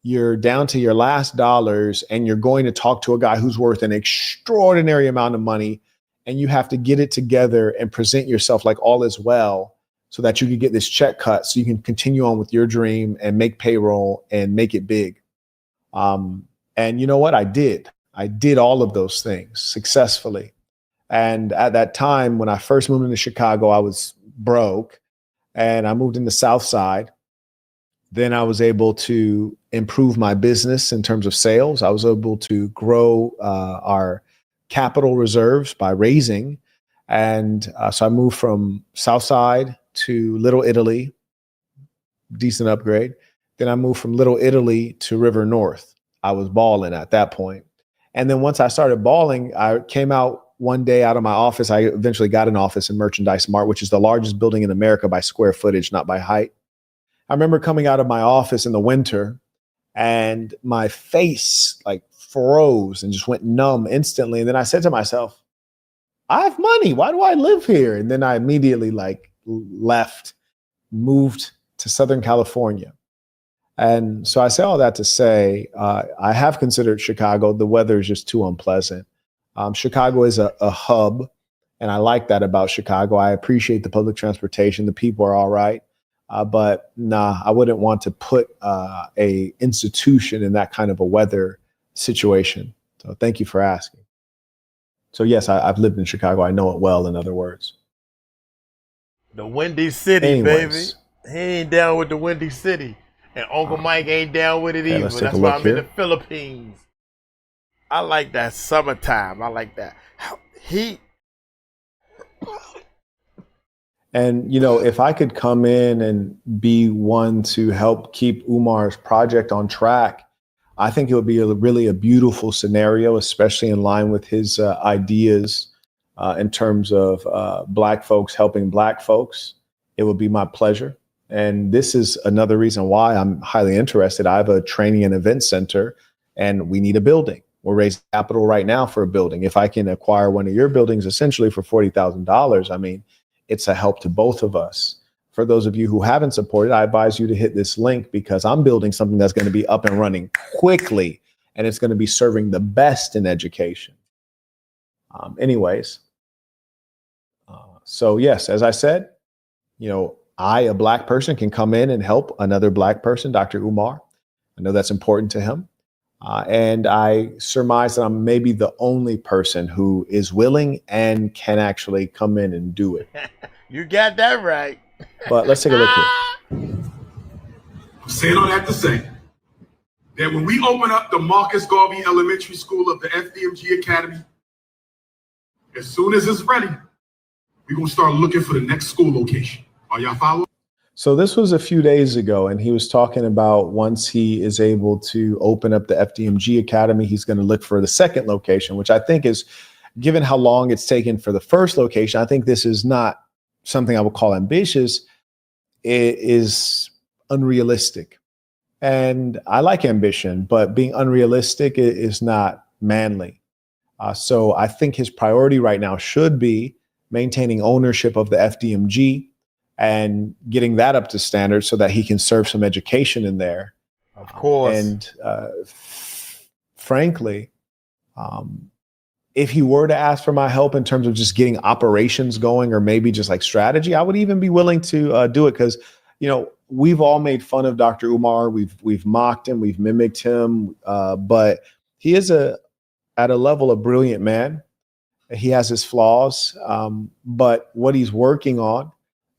You're down to your last dollars, and you're going to talk to a guy who's worth an extraordinary amount of money, and you have to get it together and present yourself like all is well so that you can get this check cut so you can continue on with your dream and make payroll and make it big. And you know what? I did all of those things successfully. And at that time, when I first moved into Chicago, I was broke, and I moved into South Side. Then I was able to improve my business in terms of sales. I was able to grow our capital reserves by raising. And so I moved from South Side to Little Italy, decent upgrade. Then I moved from Little Italy to River North. I was balling at that point. And then once I started balling, I came out one day out of my office. I eventually got an office in Merchandise Mart, which is the largest building in America by square footage, not by height. I remember coming out of my office in the winter and my face like froze and just went numb instantly. And then I said to myself, I have money. Why do I live here? And then I immediately left, moved to Southern California. And so I say all that to say, I have considered Chicago. The weather is just too unpleasant. Chicago is a hub, and I like that about Chicago. I appreciate the public transportation. The people are all right. But I wouldn't want to put a institution in that kind of a weather situation. So thank you for asking. So yes, I've lived in Chicago. I know it well, in other words. The Windy City, baby. He ain't down with the Windy City. And Uncle Mike ain't down with it either. That's why I'm in the Philippines. I like that summertime. I like that heat. And, if I could come in and be one to help keep Umar's project on track, I think it would be really a beautiful scenario, especially in line with his ideas in terms of Black folks helping Black folks. It would be my pleasure. And this is another reason why I'm highly interested. I have a training and event center, and we need a building. We're raising capital right now for a building. If I can acquire one of your buildings essentially for $40,000, I mean, it's a help to both of us. For those of you who haven't supported, I advise you to hit this link because I'm building something that's going to be up and running quickly, and it's going to be serving the best in education. So yes, as I said, I, a Black person, can come in and help another Black person, Dr. Umar. I know that's important to him. And I surmise that I'm maybe the only person who is willing and can actually come in and do it. You got that right. But let's take a look here. I'm saying all that to say that when we open up the Marcus Garvey Elementary School of the FDMG Academy, as soon as it's ready, we're going to start looking for the next school location. Are y'all following? So this was a few days ago, and he was talking about once he is able to open up the FDMG Academy, he's going to look for the second location, which I think is, given how long it's taken for the first location, I think this is not something I would call ambitious. It is unrealistic. And I like ambition, but being unrealistic is not manly. So I think his priority right now should be maintaining ownership of the FDMG and getting that up to standard so that he can serve some education in there. Of course. And frankly, if he were to ask for my help in terms of just getting operations going or maybe just like strategy, I would even be willing to do it because, we've all made fun of Dr. Umar. We've mocked him. We've mimicked him. But he is at a level a brilliant man. He has his flaws. But what he's working on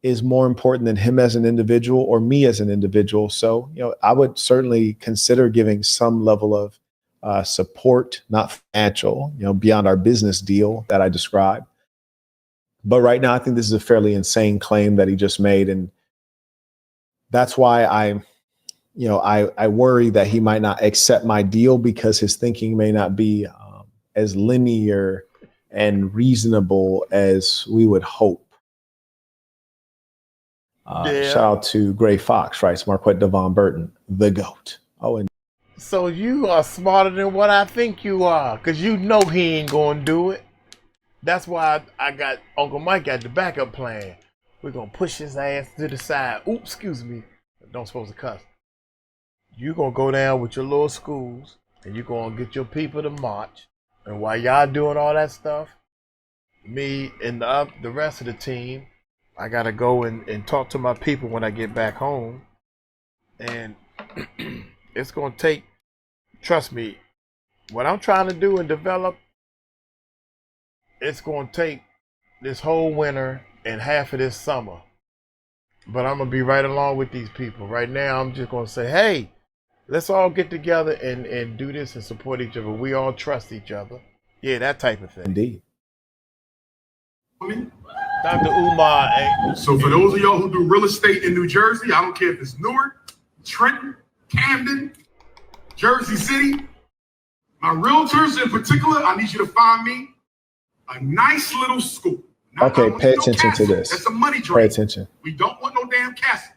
is more important than him as an individual or me as an individual. So, I would certainly consider giving some level of support, not financial, beyond our business deal that I described. But right now, I think this is a fairly insane claim that he just made. And that's why I worry that he might not accept my deal because his thinking may not be as linear and reasonable as we would hope. Shout out to Gray Fox, writes Marquett Devon Burton, the GOAT. Oh, and So you are smarter than what I think you are, because you know he ain't going to do it. That's why I got Uncle Mike got the backup plan. We're going to push his ass to the side. Oops, excuse me. Don't supposed to cuss. You're going to go down with your little schools, and you're going to get your people to march. And while y'all doing all that stuff, me and the rest of the team, I got to go and talk to my people when I get back home. And it's going to take, trust me, what I'm trying to do and develop, it's going to take this whole winter and half of this summer. But I'm going to be right along with these people. Right now, I'm just going to say, hey, let's all get together and do this and support each other. We all trust each other. Yeah, that type of thing. indeed. Dr. Umar. So for those of y'all who do real estate in New Jersey, I don't care if it's Newark, Trenton, Camden, Jersey City, my realtors in particular, I need you to find me a nice little school. Okay, pay attention to this. That's a money drain. Pay attention. We don't want no damn castle.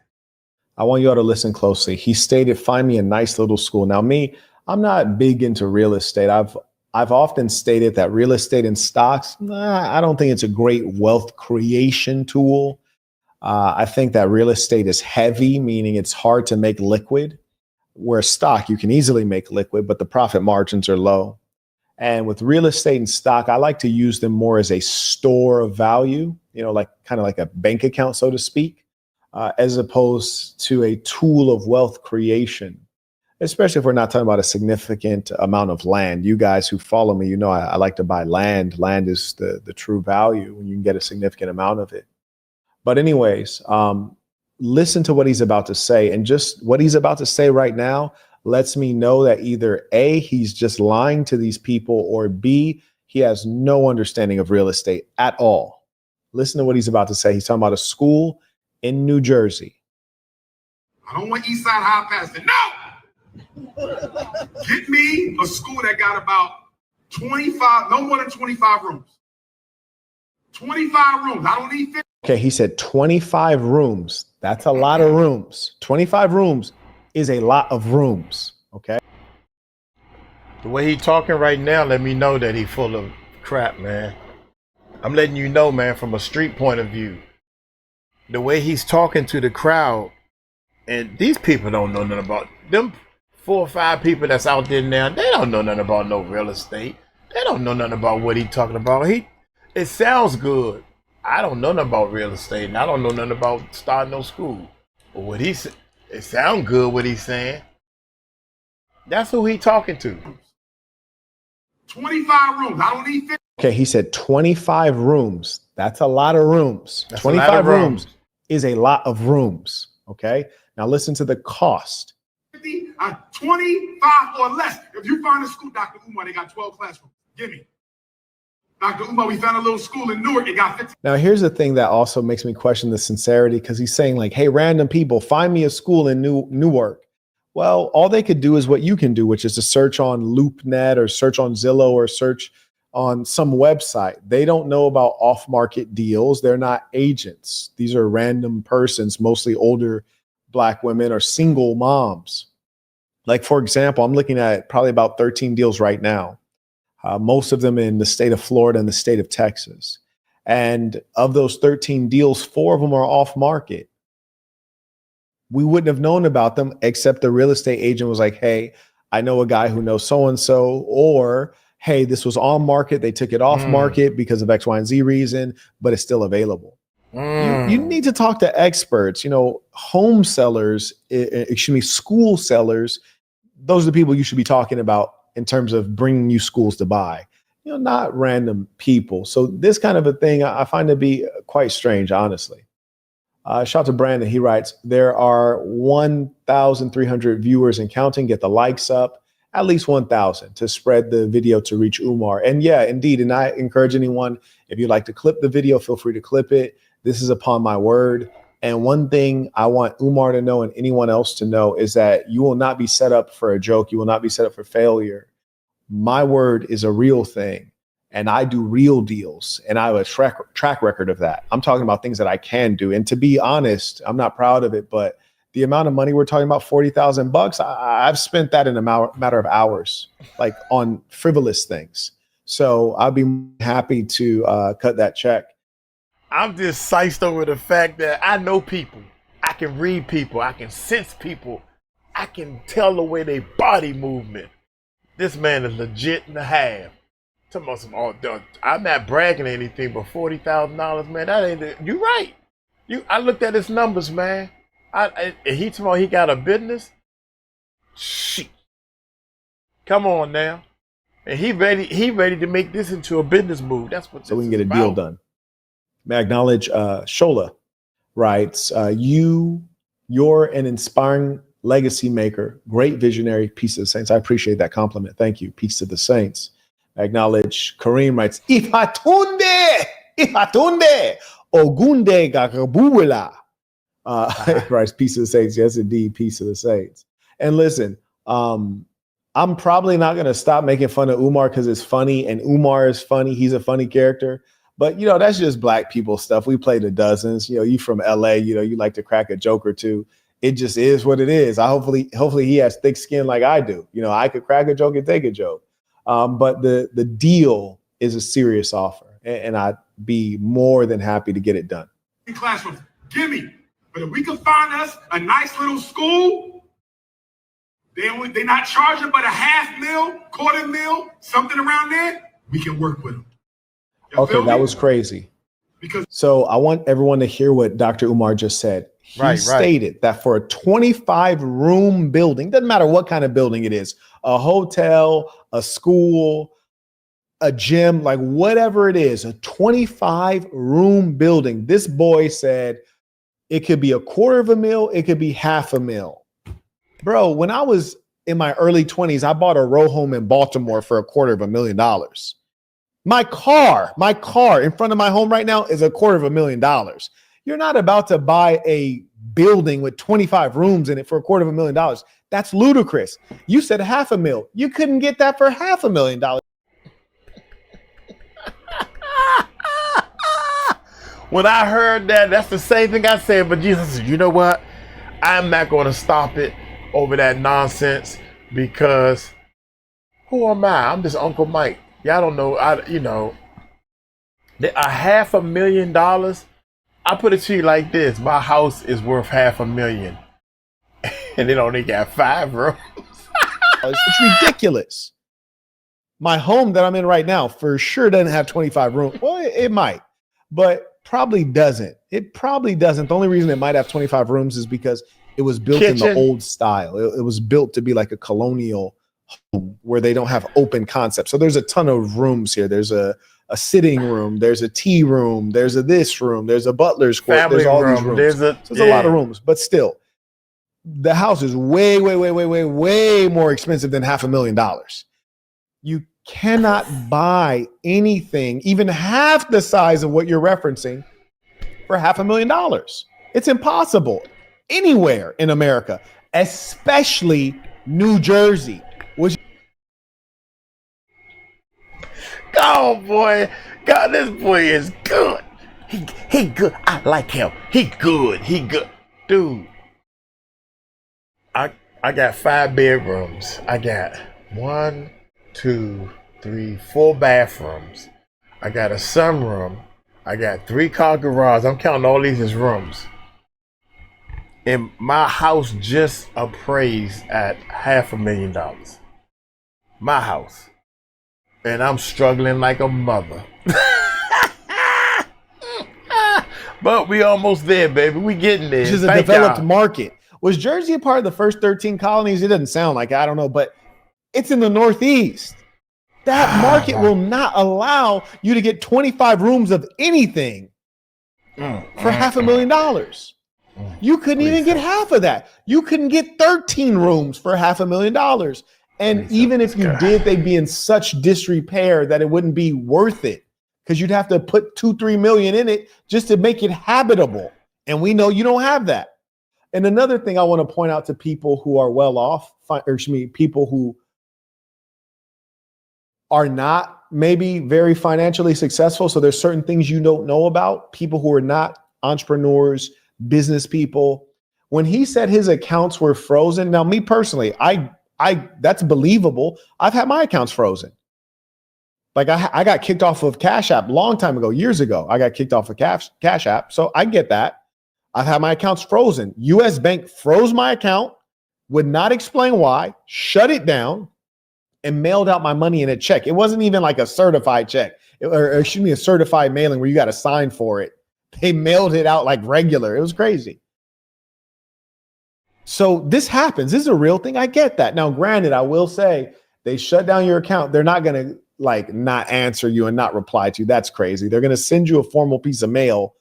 I want you all to listen closely. He stated, find me a nice little school. Now, me, I'm not big into real estate. I've often stated that real estate and stocks, I don't think it's a great wealth creation tool. I think that real estate is heavy, meaning it's hard to make liquid, where stock you can easily make liquid, but the profit margins are low. And with real estate and stock, I like to use them more as a store of value, like kind of like a bank account, so to speak, as opposed to a tool of wealth creation. Especially if we're not talking about a significant amount of land. You guys who follow me, I like to buy land. Land is the true value when you can get a significant amount of it. But anyways, listen to what he's about to say. And just what he's about to say right now lets me know that either A, he's just lying to these people, or B, he has no understanding of real estate at all. Listen to what he's about to say. He's talking about a school in New Jersey. I don't want Eastside High Pastor. No! Get me a school that got about 25, no more than 25 rooms. 25 rooms. I don't need 50. Okay, he said 25 rooms. That's a lot of rooms. 25 rooms is a lot of rooms. Okay. The way he talking right now, let me know that he full of crap, man. I'm letting you know, man, from a street point of view. The way he's talking to the crowd, and these people don't know nothing about them. 4 or 5 people that's out there now, they don't know nothing about no real estate. They don't know nothing about what he's talking about. It sounds good. I don't know nothing about real estate, and I don't know nothing about starting no school. But what he said, it sounds good what he's saying. That's who he talking to. 25 rooms. I don't need 50. Okay, he said 25 rooms. That's a lot of rooms. That's 25 rooms is a lot of rooms. Okay, now listen to the cost. 25 or less. If you find a school, Dr. Umar, they got 12 classrooms. Give me. Dr. Umar, we found a little school in Newark. It got 15. Now, here's the thing that also makes me question the sincerity, because he's saying like, hey, random people, find me a school in Newark. Well, all they could do is what you can do, which is to search on LoopNet or search on Zillow or search on some website. They don't know about off-market deals. They're not agents. These are random persons, mostly older Black women or single moms. Like, for example, I'm looking at probably about 13 deals right now, most of them in the state of Florida and the state of Texas. And of those 13 deals, 4 of them are off market. We wouldn't have known about them except the real estate agent was like, hey, I know a guy who knows so-and-so, or hey, this was on market. They took it off market because of X, Y, and Z reason, but it's still available. You need to talk to experts, home sellers, school sellers. Those are the people you should be talking about in terms of bringing you schools to buy, not random people. So this kind of a thing, I find to be quite strange, honestly. Shout out to Brandon. He writes, there are 1,300 viewers and counting. Get the likes up, at least 1,000 to spread the video to reach Umar. And yeah, indeed. And I encourage anyone, if you'd like to clip the video, feel free to clip it. This is upon my word. And one thing I want Umar to know and anyone else to know is that you will not be set up for a joke. You will not be set up for failure. My word is a real thing. And I do real deals. And I have a track record of that. I'm talking about things that I can do. And to be honest, I'm not proud of it, but the amount of money we're talking about, $40,000, I've spent that in a matter of hours, like on frivolous things. So I'll be happy to cut that check. I'm just psyched over the fact that I know people. I can read people. I can sense people. I can tell the way they body movement. This man is legit in the half. Talking about some, I'm not bragging or anything, but $40,000, man, that ain't it. You right. I looked at his numbers, man. He told me he got a business. Shit. Come on now. And he ready to make this into a business move. That's what. So we can get a deal done. May I acknowledge Shola writes, you're an inspiring legacy maker, great visionary, peace of the saints. I appreciate that compliment. Thank you. Peace to the saints. I acknowledge Kareem writes, Ifatunde, Ogunde Gakabula. Writes, peace of the saints. Yes, indeed, peace of the saints. And listen, I'm probably not going to stop making fun of Umar because it's funny, and Umar is funny. He's a funny character. But, that's just black people stuff. We play the dozens. You from LA, you like to crack a joke or two. It just is what it is. Hopefully he has thick skin like I do. I could crack a joke and take a joke. But the deal is a serious offer, and I'd be more than happy to get it done. Classrooms, give me. But if we can find us a nice little school, they're not charging but $500,000, $250,000, something around there, we can work with them. Okay, that was crazy. So I want everyone to hear what Dr. Umar just said. He stated that for a 25-room building, doesn't matter what kind of building it is, a hotel, a school, a gym, like whatever it is, a 25-room building. This boy said it could be $250,000, it could be $500,000. Bro, when I was in my early 20s, I bought a row home in Baltimore for $250,000. My car in front of my home right now is $250,000. You're not about to buy a building with 25 rooms in it for $250,000. That's ludicrous. You said $500,000. You couldn't get that for $500,000. When I heard that, that's the same thing I said. But Jesus said, you know what? I'm not going to stop it over that nonsense because who am I? I'm just Uncle Mike. Y'all don't know. $500,000. I put it to you like this: my house is worth $500,000, and it only got 5 rooms. It's ridiculous. My home that I'm in right now for sure doesn't have 25 rooms. Well, it might, but probably doesn't. It probably doesn't. The only reason it might have 25 rooms is because it was built in the old style. It was built to be like a colonial home where they don't have open concepts. So there's a ton of rooms here. There's a sitting room. There's a tea room. There's a this room. There's a butler's court. Family there's all room. these rooms. There's a lot of rooms, but still, the house is way more expensive than $500,000. You cannot buy anything even half the size of what you're referencing for $500,000. It's impossible anywhere in America, especially New Jersey. Oh boy, God, this boy is good. He good. I like him. He good. Dude, I got 5 bedrooms. I got 1, 2, 3, 4 bathrooms. I got a sunroom. I got 3-car garage. I'm counting all these as rooms. And my house just appraised at $500,000. My house. And I'm struggling like a mother. But we almost there, baby. We getting there. This is a developed market. Was Jersey a part of the first 13 colonies? It doesn't sound like it. I don't know, but it's in the Northeast. That market will not allow you to get 25 rooms of anything for $500,000. You couldn't even get half of that. You couldn't get 13 rooms for $500,000. And even if you did, they'd be in such disrepair that it wouldn't be worth it because you'd have to put $2-3 million in it just to make it habitable. And we know you don't have that. And another thing I want to point out to people who are well off, people who are not maybe very financially successful. So there's certain things you don't know about, people who are not entrepreneurs, business people. When he said his accounts were frozen, now me personally, I that's believable. I've had my accounts frozen. Like I got kicked off of CashApp a long time ago, years ago. I got kicked off of CashApp. So I get that. I've had my accounts frozen. US Bank froze my account, would not explain why, shut it down, and mailed out my money in a check. It wasn't even like a certified check, or a certified mailing where you got to sign for it. They mailed it out like regular. It was crazy. So this happens. This is a real thing. I get that. Now, granted, I will say they shut down your account. They're not going to like not answer you and not reply to you. That's crazy. They're going to send you a formal piece of mail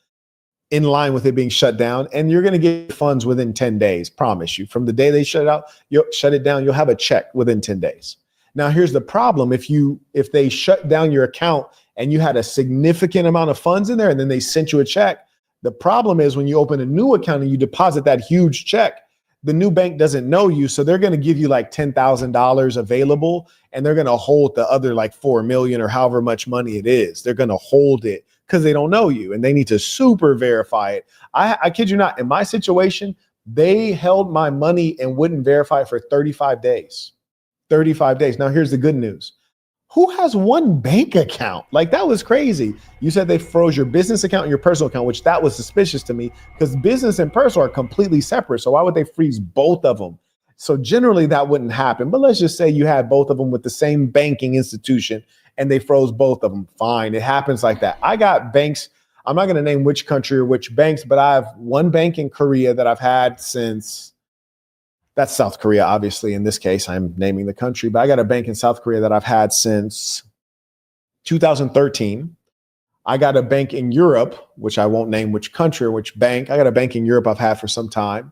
in line with it being shut down, and you're going to get funds within 10 days. Promise you. From the day they shut it down, you'll have a check within 10 days. Now, here's the problem. If they shut down your account and you had a significant amount of funds in there and then they sent you a check, the problem is when you open a new account and you deposit that huge check, the new bank doesn't know you. So they're going to give you like $10,000 available, and they're going to hold the other like 4 million or however much money it is. They're going to hold it because they don't know you and they need to super verify it. I kid you not. In my situation, they held my money and wouldn't verify it for 35 days. 35 days. Now, here's the good news. Who has one bank account? Like, that was crazy. You said they froze your business account and your personal account, which that was suspicious to me because business and personal are completely separate. So why would they freeze both of them? So generally that wouldn't happen. But let's just say you had both of them with the same banking institution and they froze both of them. Fine. It happens like that. I got banks. I'm not going to name which country or which banks, but I have one bank in Korea that I've had since. That's South Korea, obviously. In this case, I'm naming the country, but I got a bank in South Korea that I've had since 2013. I got a bank in Europe, which I won't name which country or which bank. I got a bank in Europe I've had for some time.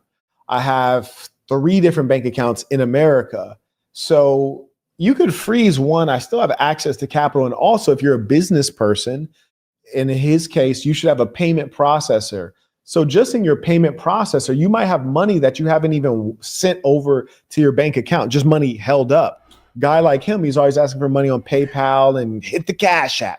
I have 3 different bank accounts in America. So you could freeze one. I still have access to capital. And also, if you're a business person, in his case, you should have a payment processor. So just in your payment processor, you might have money that you haven't even sent over to your bank account, just money held up. Guy like him, he's always asking for money on PayPal and hit the CashApp.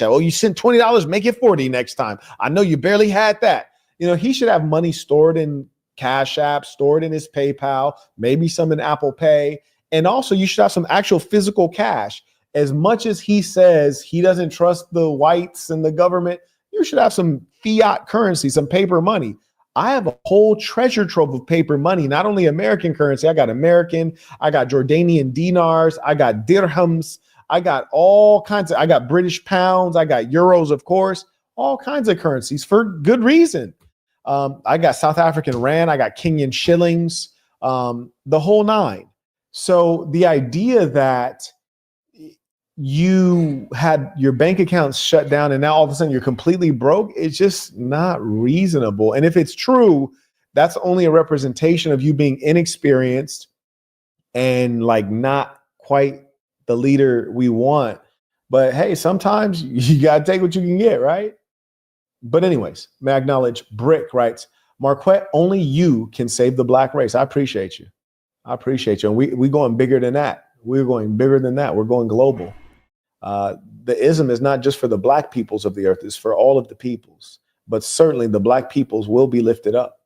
Oh, you sent $20, make it 40 next time. I know you barely had that. You know, he should have money stored in CashApp, stored in his PayPal, maybe some in Apple Pay. And also you should have some actual physical cash. As much as he says he doesn't trust the whites and the government, you should have some fiat currency, some paper money. I have a whole treasure trove of paper money, not only American currency. I got American, I got Jordanian dinars, I got dirhams, I got all kinds of, I got British pounds, I got euros, of course, all kinds of currencies for good reason. I got South African rand, I got Kenyan shillings, the whole nine. So the idea that you had your bank accounts shut down and now all of a sudden you're completely broke, it's just not reasonable. And if it's true, that's only a representation of you being inexperienced and like not quite the leader we want. But hey, sometimes you got to take what you can get, right? But anyways, may I acknowledge Brick writes, Marquett, only you can save the black race. I appreciate you. And we going bigger than that. We're going bigger than that. We're going global. The ism is not just for the black peoples of the earth, it's for all of the peoples. But certainly the black peoples will be lifted up.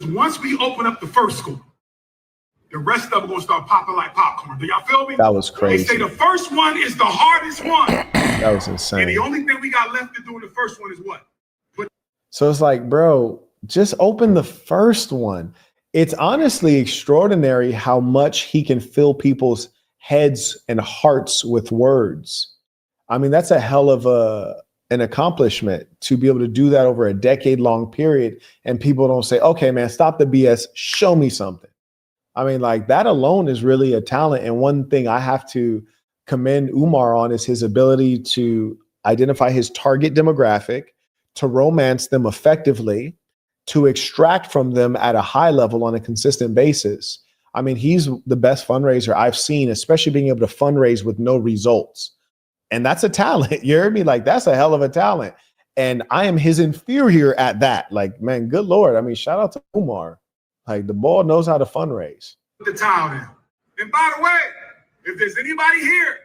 Once we open up the first school, the rest of them are going to start popping like popcorn. Do y'all feel me? That was crazy. They say the first one is the hardest one. That was insane. And the only thing we got left to do in the first one is what? So it's like, bro, just open the first one. It's honestly extraordinary how much he can fill people's heads and hearts with words. I mean, that's a hell of an accomplishment to be able to do that over a decade-long period. And people don't say, okay, man, stop the BS. Show me something. I mean, like that alone is really a talent. And one thing I have to commend Umar on is his ability to identify his target demographic, to romance them effectively, to extract from them at a high level on a consistent basis. I mean, he's the best fundraiser I've seen, especially being able to fundraise with no results. And that's a talent. You heard me? Like, that's a hell of a talent. And I am his inferior at that. Like, man, good Lord. I mean, shout out to Umar. Like, the ball knows how to fundraise. The tile in. And by the way, if there's anybody here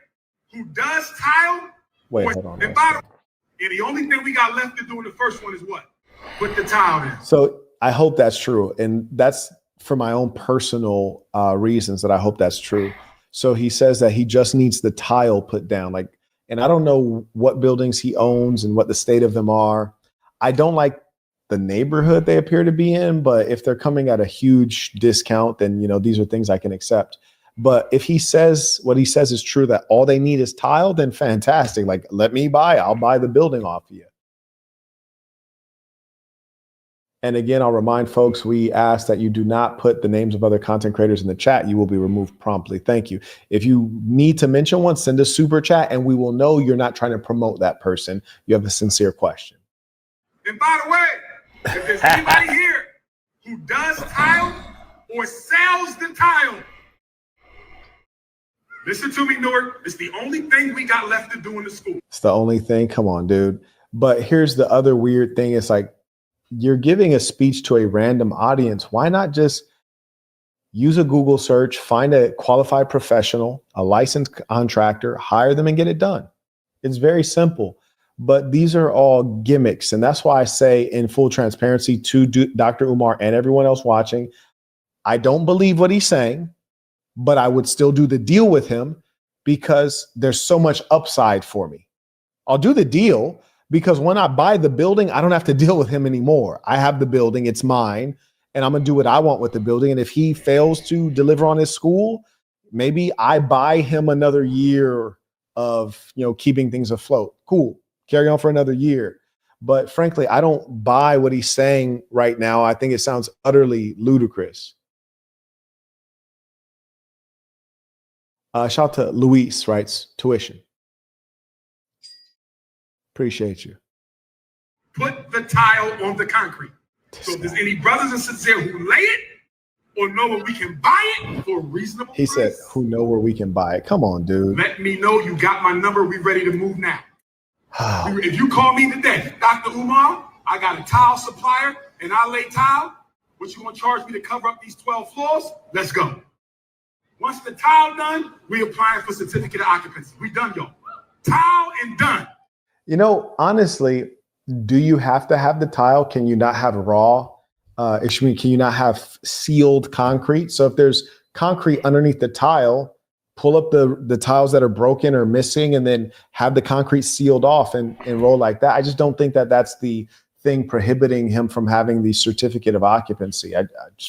who does tile, Wait, hold on. And the only thing we got left to do in the first one is what? Put the tile in. So I hope that's true. And that's for my own personal reasons that I hope that's true. So he says that he just needs the tile put down. Like, and I don't know what buildings he owns and what the state of them are. I don't like the neighborhood they appear to be in, but if they're coming at a huge discount, then, you know, these are things I can accept. But if he says what he says is true, that all they need is tile, then fantastic. Like, let me I'll buy the building off of you. And again, I'll remind folks, we ask that you do not put the names of other content creators in the chat. You will be removed promptly. Thank you. If you need to mention one, send a super chat and we will know you're not trying to promote that person. You have a sincere question. And by the way, if there's anybody here who does tile or sells the tile, listen to me, Newark. It's the only thing we got left to do in the school. It's the only thing. Come on, dude. But here's the other weird thing. It's like, you're giving a speech to a random audience. Why not just use a Google search, find a qualified professional, a licensed contractor, hire them and get it done? It's very simple. But these are all gimmicks. And that's why I say, in full transparency to Dr. Umar and everyone else watching, I don't believe what he's saying, but I would still do the deal with him because there's so much upside for me. I'll do the deal because when I buy the building, I don't have to deal with him anymore. I have the building, it's mine, and I'm gonna do what I want with the building. And if he fails to deliver on his school, maybe I buy him another year of, you know, keeping things afloat. Cool, carry on for another year. But frankly, I don't buy what he's saying right now. I think it sounds utterly ludicrous. Shout out to Luis, writes, tuition. Appreciate you. Put the tile on the concrete. So if there's any brothers and sisters here who lay it or know where we can buy it for a reasonable He price, said, who know where we can buy it? Come on, dude. let me know. You got my number. We ready to move now. If you call me today, Dr. Umar, I got a tile supplier and I lay tile. What you gonna charge me to cover up these 12 floors? Let's go. Once the tile done, we applying for certificate of occupancy. We done, y'all. Tile and done. You know, honestly, do you have to have the tile? Can you not have raw? Can you not have sealed concrete? So if there's concrete underneath the tile, pull up the tiles that are broken or missing and then have the concrete sealed off and roll like that. I just don't think that that's the thing prohibiting him from having the certificate of occupancy.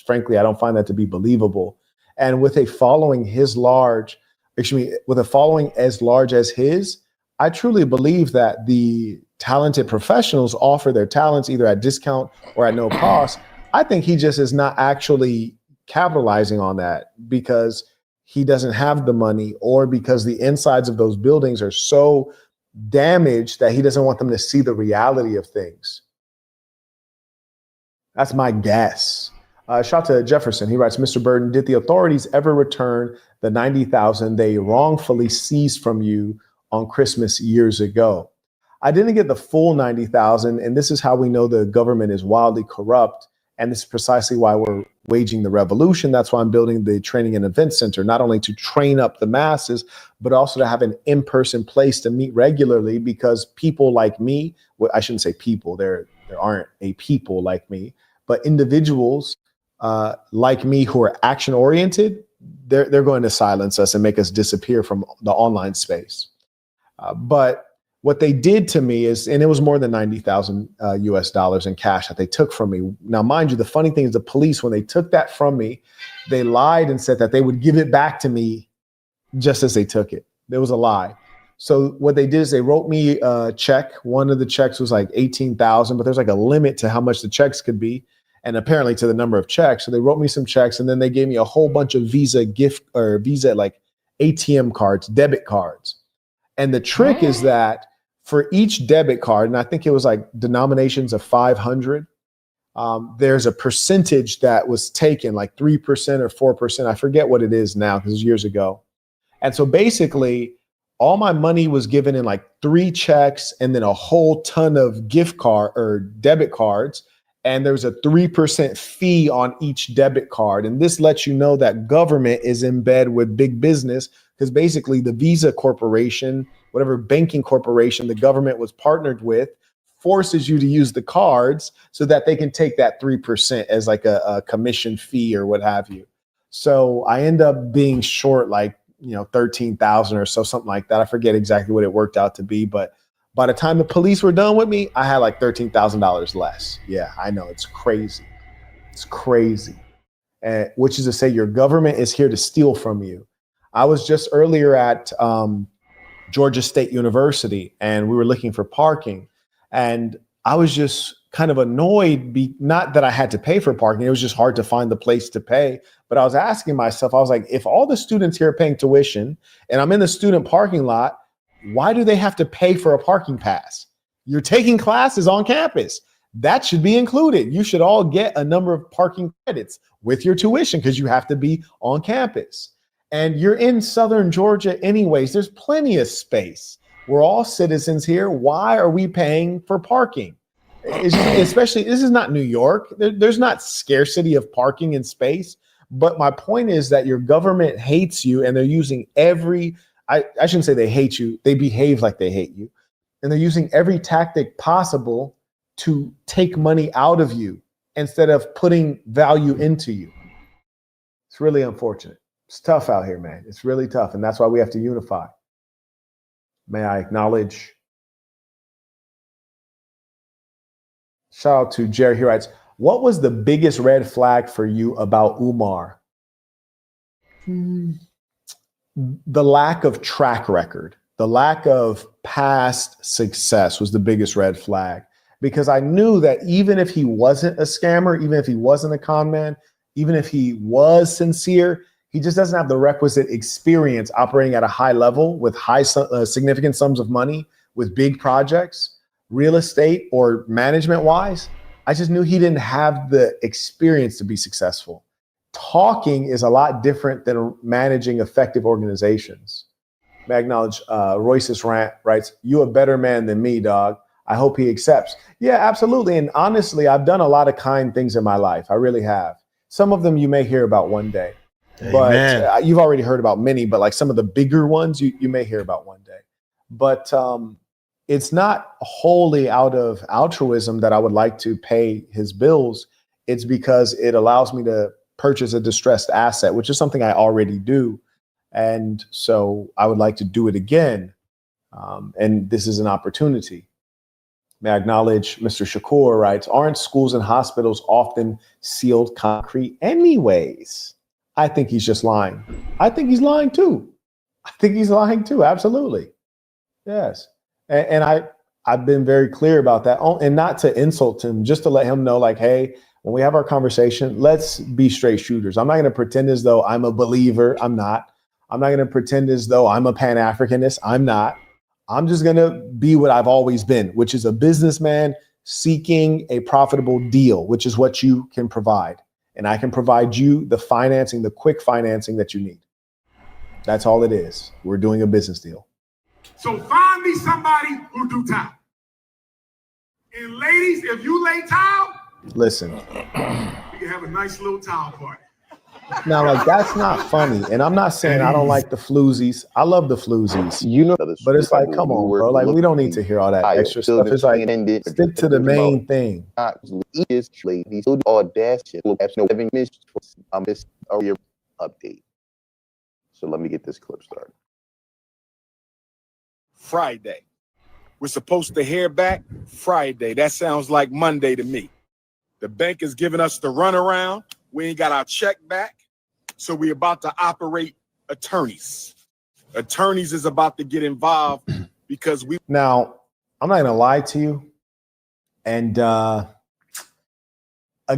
Frankly, I don't find that to be believable. And with a following as large as his, I truly believe that the talented professionals offer their talents either at discount or at no cost. I think he just is not actually capitalizing on that because he doesn't have the money or because the insides of those buildings are so damaged that he doesn't want them to see the reality of things. That's my guess. Shout out to Jefferson. He writes, Mr. Burton, did the authorities ever return the $90,000 they wrongfully seized from you on Christmas years ago? I didn't get the full $90,000, and this is how we know the government is wildly corrupt. And this is precisely why we're waging the revolution. That's why I'm building the training and event center, not only to train up the masses, but also to have an in-person place to meet regularly, because people like me, well, I shouldn't say people, there aren't a people like me, but individuals like me who are action-oriented, they're going to silence us and make us disappear from the online space. But what they did to me is, and it was more than 90,000 US dollars in cash that they took from me. Now, mind you, the funny thing is the police, when they took that from me, they lied and said that they would give it back to me just as they took it. There was a lie. So what they did is they wrote me a check. One of the checks was like 18,000, but there's like a limit to how much the checks could be, and apparently to the number of checks. So they wrote me some checks, and then they gave me a whole bunch of Visa like ATM cards, debit cards. And the trick is that for each debit card, and I think it was like denominations of 500, there's a percentage that was taken, like 3% or 4%. I forget what it is now because it was years ago. And so basically, all my money was given in like 3 checks and then a whole ton of gift card or debit cards. And there's a 3% fee on each debit card. And this lets you know that government is in bed with big business, because basically the Visa Corporation, whatever banking corporation the government was partnered with, forces you to use the cards so that they can take that 3% as like a commission fee or what have you. So I end up being short like, 13,000 or so, something like that. I forget exactly what it worked out to be, but by the time the police were done with me, I had like $13,000 less. Yeah, I know, it's crazy. It's crazy. Which is to say, your government is here to steal from you. I was just earlier at Georgia State University, and we were looking for parking, and I was just kind of annoyed, not that I had to pay for parking. It was just hard to find the place to pay. But I was asking myself, I was like, if all the students here are paying tuition and I'm in the student parking lot, why do they have to pay for a parking pass? You're taking classes on campus. That should be included. You should all get a number of parking credits with your tuition because you have to be on campus. And you're in Southern Georgia anyways. There's plenty of space. We're all citizens here. Why are we paying for parking? Especially, this is not New York. There's not scarcity of parking and space. But my point is that your government hates you, and they're using I shouldn't say they hate you. They behave like they hate you. And they're using every tactic possible to take money out of you instead of putting value into you. It's really unfortunate. It's tough out here, man. It's really tough. And that's why we have to unify. May I acknowledge? Shout out to Jerry. He writes, what was the biggest red flag for you about Umar? The lack of track record, the lack of past success was the biggest red flag, because I knew that even if he wasn't a scammer, even if he wasn't a con man, even if he was sincere, he just doesn't have the requisite experience operating at a high level with significant sums of money, with big projects, real estate or management wise. I just knew he didn't have the experience to be successful. Talking is a lot different than managing effective organizations. May I acknowledge Royce's rant writes, you a better man than me, dog. I hope he accepts. Yeah, absolutely. And honestly, I've done a lot of kind things in my life. I really have. Some of them you may hear about one day. Amen. But you've already heard about many, but like some of the bigger ones you may hear about one day. But it's not wholly out of altruism that I would like to pay his bills. It's because it allows me to purchase a distressed asset, which is something I already do. And so I would like to do it again. And this is an opportunity. May I acknowledge Mr. Shakur writes, aren't schools and hospitals often sealed concrete anyways? I think he's just lying. I think he's lying too. Absolutely. Yes. And I've been very clear about that, and not to insult him, just to let him know, like, hey, when we have our conversation, let's be straight shooters. I'm not going to pretend as though I'm a believer. I'm not. I'm not going to pretend as though I'm a Pan-Africanist. I'm not. I'm just going to be what I've always been, which is a businessman seeking a profitable deal, which is what you can provide. And I can provide you the financing, the quick financing that you need. That's all it is. We're doing a business deal. So find me somebody who do tile. And ladies, if you lay tile, listen, we can have a nice little tile party. Now, like, that's not funny. And I'm not saying I don't like the floozies. I love the floozies. But it's like, come on, bro. Like, we don't need to hear all that extra stuff. It's like, stick to the main thing. These audacity update. So let me get this clip started. Friday. We're supposed to hear back Friday. That sounds like Monday to me. The bank is giving us the runaround. We ain't got our check back. So we're about to operate attorneys. Attorneys is about to get involved because we. Now, I'm not going to lie to you. And a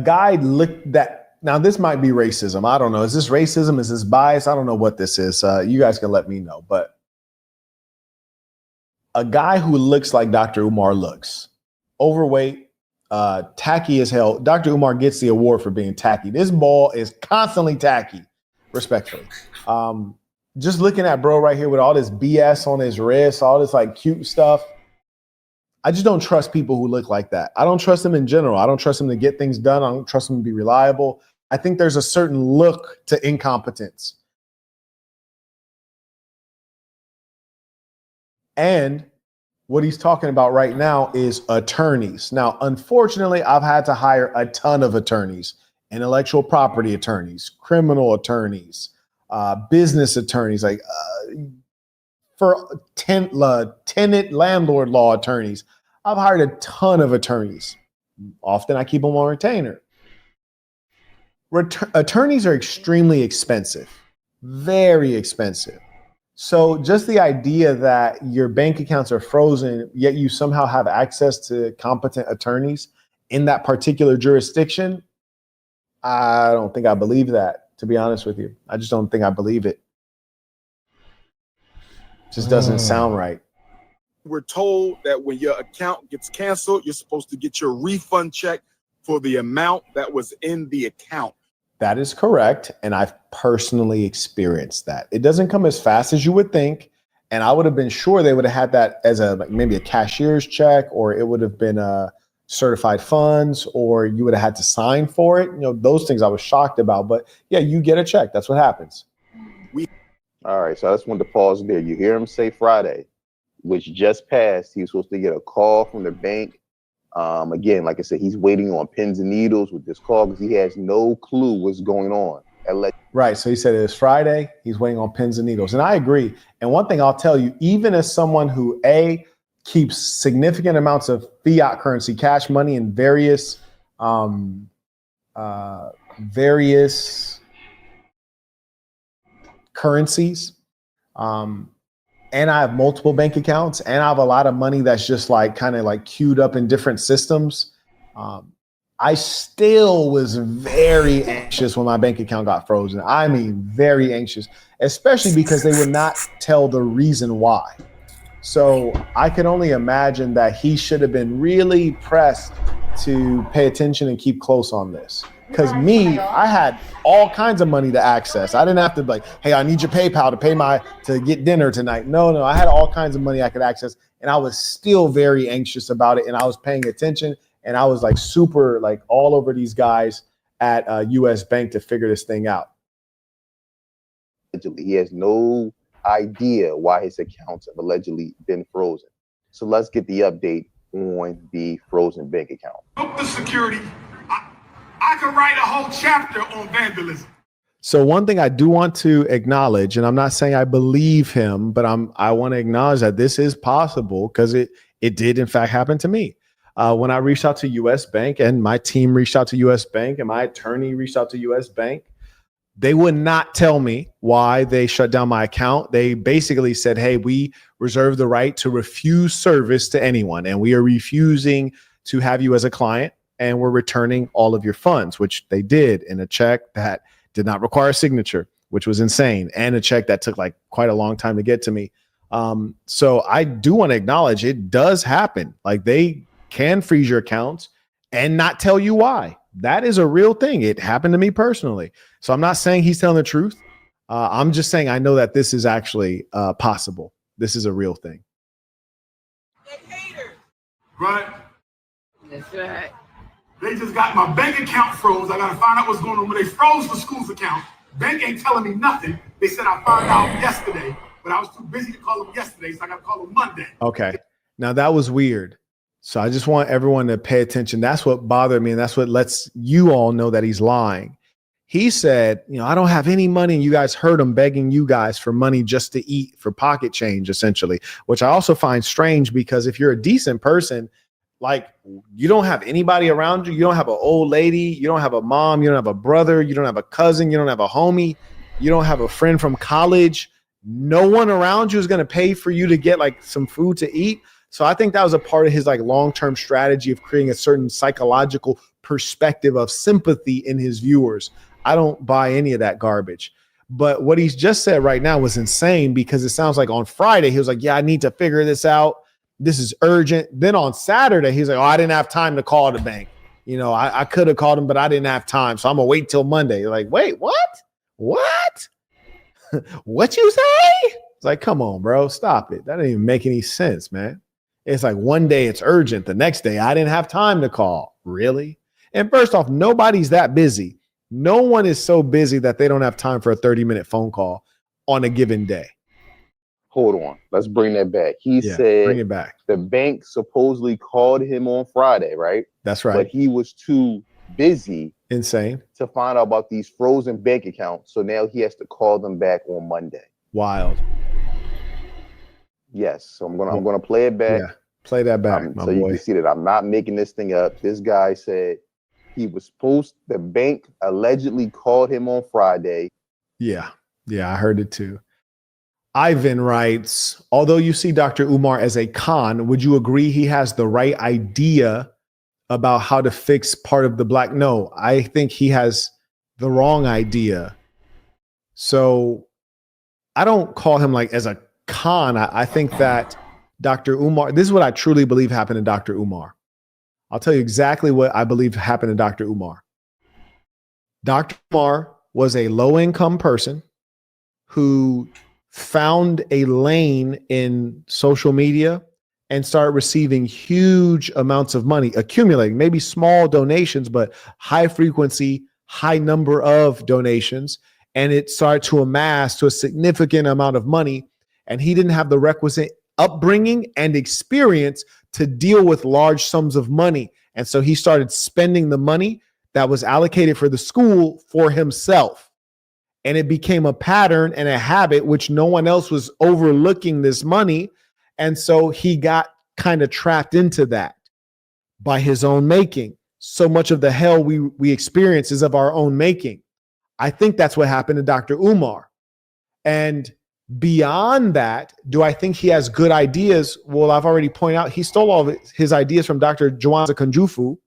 guy looked that. Now, this might be racism. I don't know. Is this racism? Is this bias? I don't know what this is. You guys can let me know. But a guy who looks like Dr. Umar looks, overweight, tacky as hell. Dr. Umar gets the award for being tacky. This ball is constantly tacky, respectfully. just looking at bro right here with all this BS on his wrist, all this like cute stuff. I just don't trust people who look like that. I don't trust them in general. I don't trust them to get things done. I don't trust them to be reliable. I think there's a certain look to incompetence. And what he's talking about right now is attorneys. Now, unfortunately, I've had to hire a ton of attorneys, intellectual property attorneys, criminal attorneys, business attorneys, like for tenant landlord law attorneys. I've hired a ton of attorneys. Often I keep them on retainer. Attorneys are extremely expensive, very expensive. So just the idea that your bank accounts are frozen, yet you somehow have access to competent attorneys in that particular jurisdiction, I don't think I believe that, to be honest with you. I just don't think I believe it. Just doesn't sound right. We're told that when your account gets canceled, you're supposed to get your refund check for the amount that was in the account. That is correct. And I've personally experienced that. It doesn't come as fast as you would think. And I would have been sure they would have had that as maybe a cashier's check, or it would have been a certified funds, or you would have had to sign for it. Those things I was shocked about. But yeah, you get a check. That's what happens. All right. So I just wanted to pause there. You hear him say Friday, which just passed. He was supposed to get a call from the bank. Again, like I said, he's waiting on pins and needles with this call because he has no clue what's going on. Right. So he said it was Friday. He's waiting on pins and needles. And I agree. And one thing I'll tell you, even as someone who keeps significant amounts of fiat currency, cash money in various currencies, and I have multiple bank accounts, and I have a lot of money that's just kind of queued up in different systems. I still was very anxious when my bank account got frozen. I mean, very anxious, especially because they would not tell the reason why. So I could only imagine that he should have been really pressed to pay attention and keep close on this. Because I had all kinds of money to access. I didn't have to be like, hey, I need your PayPal to get dinner tonight. No, I had all kinds of money I could access. And I was still very anxious about it. And I was paying attention. And I was super all over these guys at US Bank to figure this thing out. He has no idea why his accounts have allegedly been frozen. So let's get the update on the frozen bank account. The security. I could write a whole chapter on vandalism. So one thing I do want to acknowledge, and I'm not saying I believe him, but I want to acknowledge that this is possible because it did in fact happen to me. When I reached out to US Bank, and my team reached out to US Bank, and my attorney reached out to US Bank, they would not tell me why they shut down my account. They basically said, hey, we reserve the right to refuse service to anyone, and we are refusing to have you as a client, and we're returning all of your funds, which they did in a check that did not require a signature, which was insane, and a check that took quite a long time to get to me. So I do want to acknowledge it does happen. They can freeze your accounts and not tell you why. That is a real thing. It happened to me personally. So I'm not saying he's telling the truth. I'm just saying I know that this is actually possible. This is a real thing. Right? That's right. They just got my bank account froze. I got to find out what's going on. When they froze the school's account, bank ain't telling me nothing. They said I found out yesterday, but I was too busy to call them yesterday, so I got to call them Monday. Okay. Now that was weird. So I just want everyone to pay attention. That's what bothered me, and that's what lets you all know that he's lying. He said, I don't have any money, and you guys heard him begging you guys for money just to eat, for pocket change, essentially, which I also find strange because if you're a decent person, you don't have anybody around you. You don't have an old lady. You don't have a mom. You don't have a brother. You don't have a cousin. You don't have a homie. You don't have a friend from college. No one around you is going to pay for you to get some food to eat. So I think that was a part of his long-term strategy of creating a certain psychological perspective of sympathy in his viewers. I don't buy any of that garbage. But what he's just said right now was insane because it sounds like on Friday, he was like, yeah, I need to figure this out. This is urgent. Then on Saturday, he's like, oh, I didn't have time to call the bank. I could have called him, but I didn't have time. So I'm going to wait till Monday. You're like, wait, what? What? What you say? It's like, come on, bro, stop it. That didn't even make any sense, man. It's like one day it's urgent. The next day I didn't have time to call. Really? And first off, nobody's that busy. No one is so busy that they don't have time for a 30-minute phone call on a given day. Hold on. Let's bring that back. He Yeah, said bring it back. the bank supposedly called him on Friday, right? That's right. But he was too busy Insane. to find out about these frozen bank accounts. So now he has to call them back on Monday. Wild. Yes. So I'm gonna play it back. Yeah. Play that back, my so boy. you can see that I'm not making this thing up. This guy said the bank allegedly called him on Friday. Yeah. Yeah, I heard it too. Ivan writes, although you see Dr. Umar as a con, would you agree he has the right idea about how to fix part of the black? No, I think he has the wrong idea. So I don't call him like as a con. I think that Dr. Umar, this is what I truly believe happened to Dr. Umar. I'll tell you exactly what I believe happened to Dr. Umar. Dr. Umar was a low-income person who found a lane in social media and started receiving huge amounts of money, accumulating maybe small donations, but high frequency, high number of donations. And it started to amass to a significant amount of money. And he didn't have the requisite upbringing and experience to deal with large sums of money. And so he started spending the money that was allocated for the school for himself. And it became a pattern and a habit, which no one else was overlooking this money. And so he got kind of trapped into that by his own making. So much of the hell we experience is of our own making. I think that's what happened to Dr. Umar. And beyond that, do I think he has good ideas? Well, I've already pointed out he stole all of his ideas from Dr. Jawanza Kunjufu.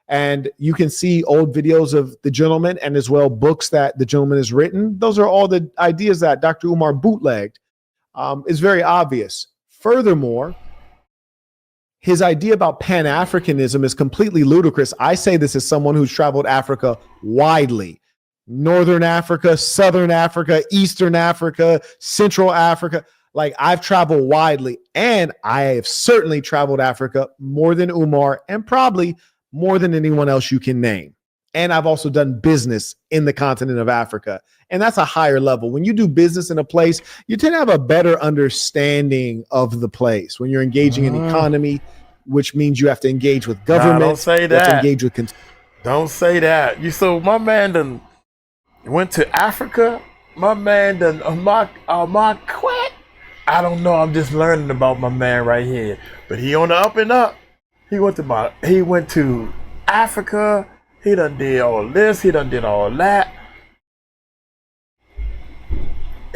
And you can see old videos of the gentleman and as well books that the gentleman has written. Those are all the ideas that Dr. Umar bootlegged. It's very obvious. Furthermore, his idea about Pan-Africanism is completely ludicrous. I say this as someone who's traveled Africa widely. Northern Africa, Southern Africa, Eastern Africa, Central Africa. Like, I've traveled widely, and I have certainly traveled Africa more than Umar and probably more than anyone else you can name. And I've also done business in the continent of Africa. And that's a higher level. When you do business in a place, you tend to have a better understanding of the place. When you're engaging in economy, which means you have to engage with government. Don't say you have to that. engage with Don't say that. So my man done went to Africa. My man done Marquett. I don't know. I'm just learning about my man right here. But he on the up and up. He went to Africa. He done did all this. He done did all that.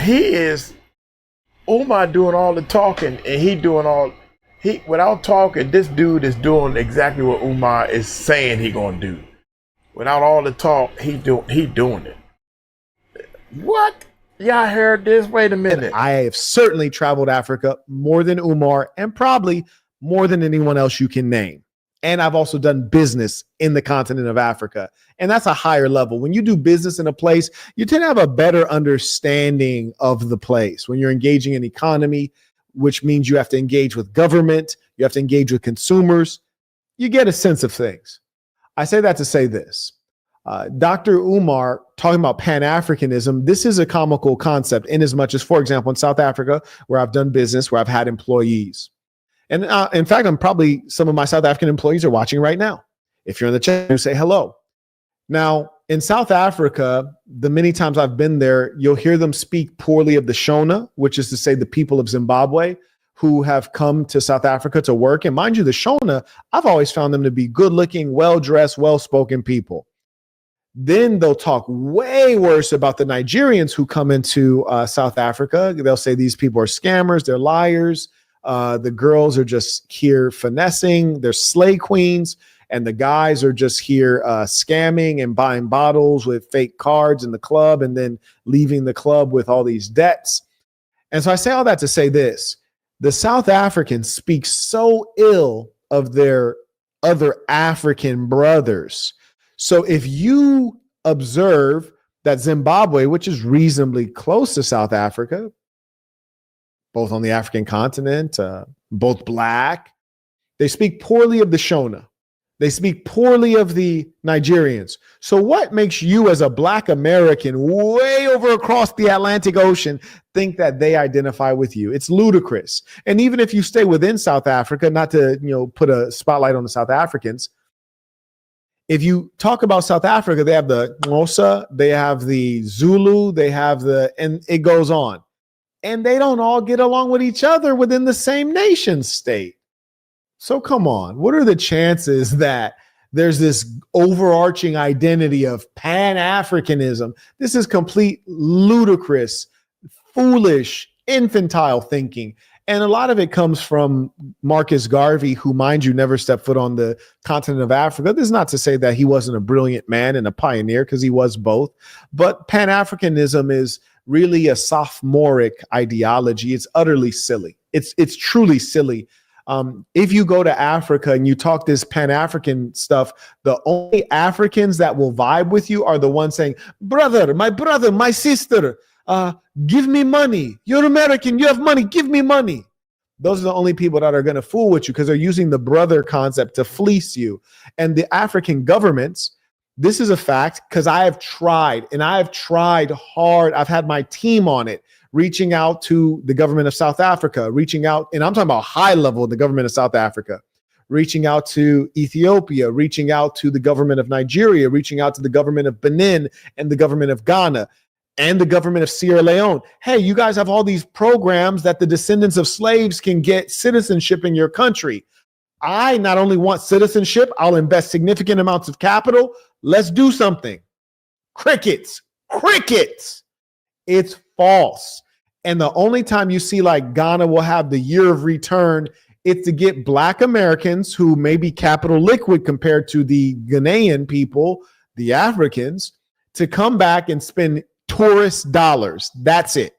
He is Umar doing all the talking, and without talking, this dude is doing exactly what Umar is saying he gonna do. Without all the talk, he doing it. What? Y'all heard this? Wait a minute. I have certainly traveled Africa more than Umar and probably more than anyone else you can name. And I've also done business in the continent of Africa. And that's a higher level. When you do business in a place, you tend to have a better understanding of the place. When you're engaging in economy, which means you have to engage with government, you have to engage with consumers, you get a sense of things. I say that to say this. Dr. Umar talking about Pan-Africanism, this is a comical concept in as much as, for example, in South Africa, where I've done business, where I've had employees. And in fact, probably some of my South African employees are watching right now. If you're in the chat, you say hello. Now, in South Africa, the many times I've been there, you'll hear them speak poorly of the Shona, which is to say the people of Zimbabwe who have come to South Africa to work. And mind you, the Shona, I've always found them to be good-looking, well-dressed, well-spoken people. Then they'll talk way worse about the Nigerians who come into South Africa. They'll say these people are scammers, they're liars. The girls are just here finessing, they're slay queens, and the guys are just here scamming and buying bottles with fake cards in the club and then leaving the club with all these debts. And so I say all that to say this. The South Africans speak so ill of their other African brothers. So if you observe that Zimbabwe, which is reasonably close to South Africa, both on the African continent, both black, they speak poorly of the Shona. They speak poorly of the Nigerians. So what makes you as a black American way over across the Atlantic Ocean think that they identify with you? It's ludicrous. And even if you stay within South Africa, not to, put a spotlight on the South Africans, if you talk about South Africa, they have the Xhosa, they have the Zulu, and it goes on. And they don't all get along with each other within the same nation state. So come on, what are the chances that there's this overarching identity of Pan-Africanism? This is complete ludicrous, foolish, infantile thinking. And a lot of it comes from Marcus Garvey, who, mind you, never stepped foot on the continent of Africa. This is not to say that he wasn't a brilliant man and a pioneer, because he was both. But Pan-Africanism is really a sophomoric ideology. It's utterly silly. It's truly silly. If you go to Africa and you talk this Pan-African stuff, the only Africans that will vibe with you are the ones saying, brother, my sister, give me money. You're American, you have money, give me money. Those are the only people that are going to fool with you, because they're using the brother concept to fleece you. And the African governments, this is a fact, because I have tried hard. I've had my team on it, reaching out to the government of South Africa, reaching out, and I'm talking about high level, the government of South Africa, reaching out to Ethiopia, reaching out to the government of Nigeria, reaching out to the government of Benin and the government of Ghana and the government of Sierra Leone. Hey, you guys have all these programs that the descendants of slaves can get citizenship in your country. I not only want citizenship, I'll invest significant amounts of capital. Let's do something. Crickets. It's false. And the only time you see like Ghana will have the year of return, it's to get black Americans who may be capital liquid compared to the Ghanaian people, the Africans, to come back and spend tourist dollars. That's it.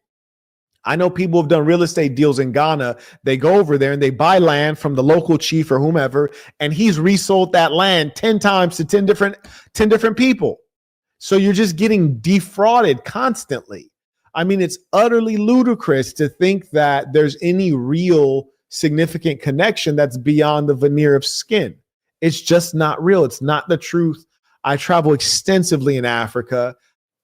I know people have done real estate deals in Ghana. They go over there and they buy land from the local chief or whomever, and he's resold that land 10 times to 10 different people. So you're just getting defrauded constantly. I mean, it's utterly ludicrous to think that there's any real significant connection that's beyond the veneer of skin. It's just not real. It's not the truth. I travel extensively in Africa,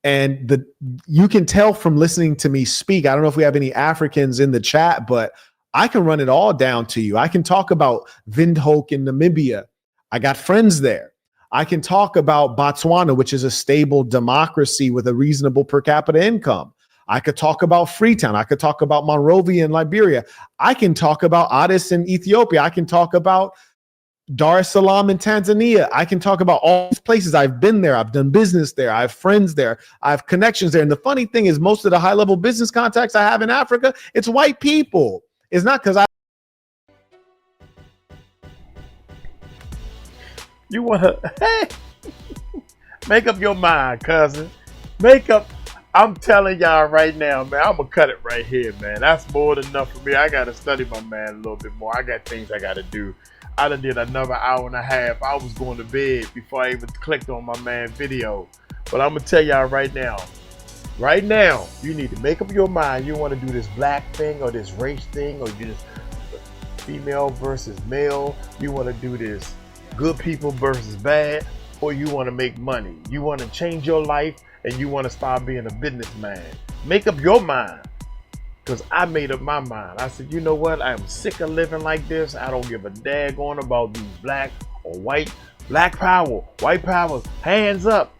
and you can tell from listening to me speak. I don't know if we have any Africans in the chat, but I can run it all down to you. I can talk about Windhoek in Namibia. I got friends there. I can talk about Botswana, which is a stable democracy with a reasonable per capita income. I could talk about Freetown. I could talk about Monrovia in Liberia. I can talk about Addis in Ethiopia. I can talk about Dar es Salaam in Tanzania. I can talk about all these places. I've been there. I've done business there. I have friends there. I have connections there. And the funny thing is, most of the high-level business contacts I have in Africa, it's white people. It's not because You want to make up your mind, cousin. I'm telling y'all right now, man, I'm going to cut it right here, man. That's more than enough for me. I got to study my man a little bit more. I got things I got to do. I done did another hour and a half. I was going to bed before I even clicked on my man video. But I'm going to tell y'all right now, you need to make up your mind. You want to do this black thing or this race thing, or you just female versus male. You want to do this good people versus bad, or you want to make money. You want to change your life, and you want to start being a businessman. Make up your mind. Because I made up my mind. I said, you know what? I am sick of living like this. I don't give a daggone about these black or white. Black power, white power, hands up.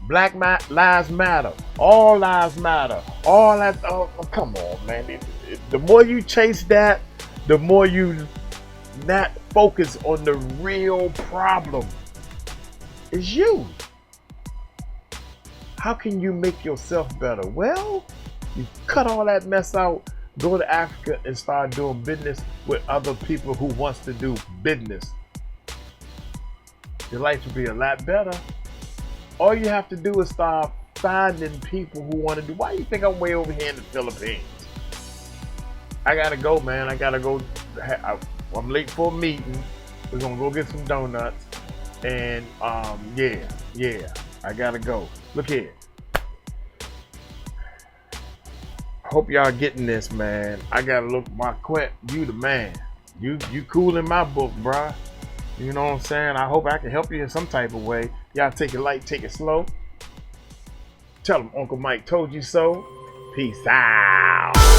Black lives matter. All lives matter. All that. Oh, come on, man. The more you chase that, the more you not focus on the real problem. It's you. How can you make yourself better? Well, you cut all that mess out, go to Africa and start doing business with other people who wants to do business. Your life will be a lot better. All you have to do is start finding people who want to do. Why do you think I'm way over here in the Philippines? I gotta go, man. I gotta go. I'm late for a meeting. We're gonna go get some donuts. And yeah. I gotta go. Look here. I hope y'all getting this, man. I gotta look, Marquett, you the man. You cool in my book, bruh. You know what I'm saying? I hope I can help you in some type of way. Y'all take it light, take it slow. Tell them Uncle Mike told you so. Peace out.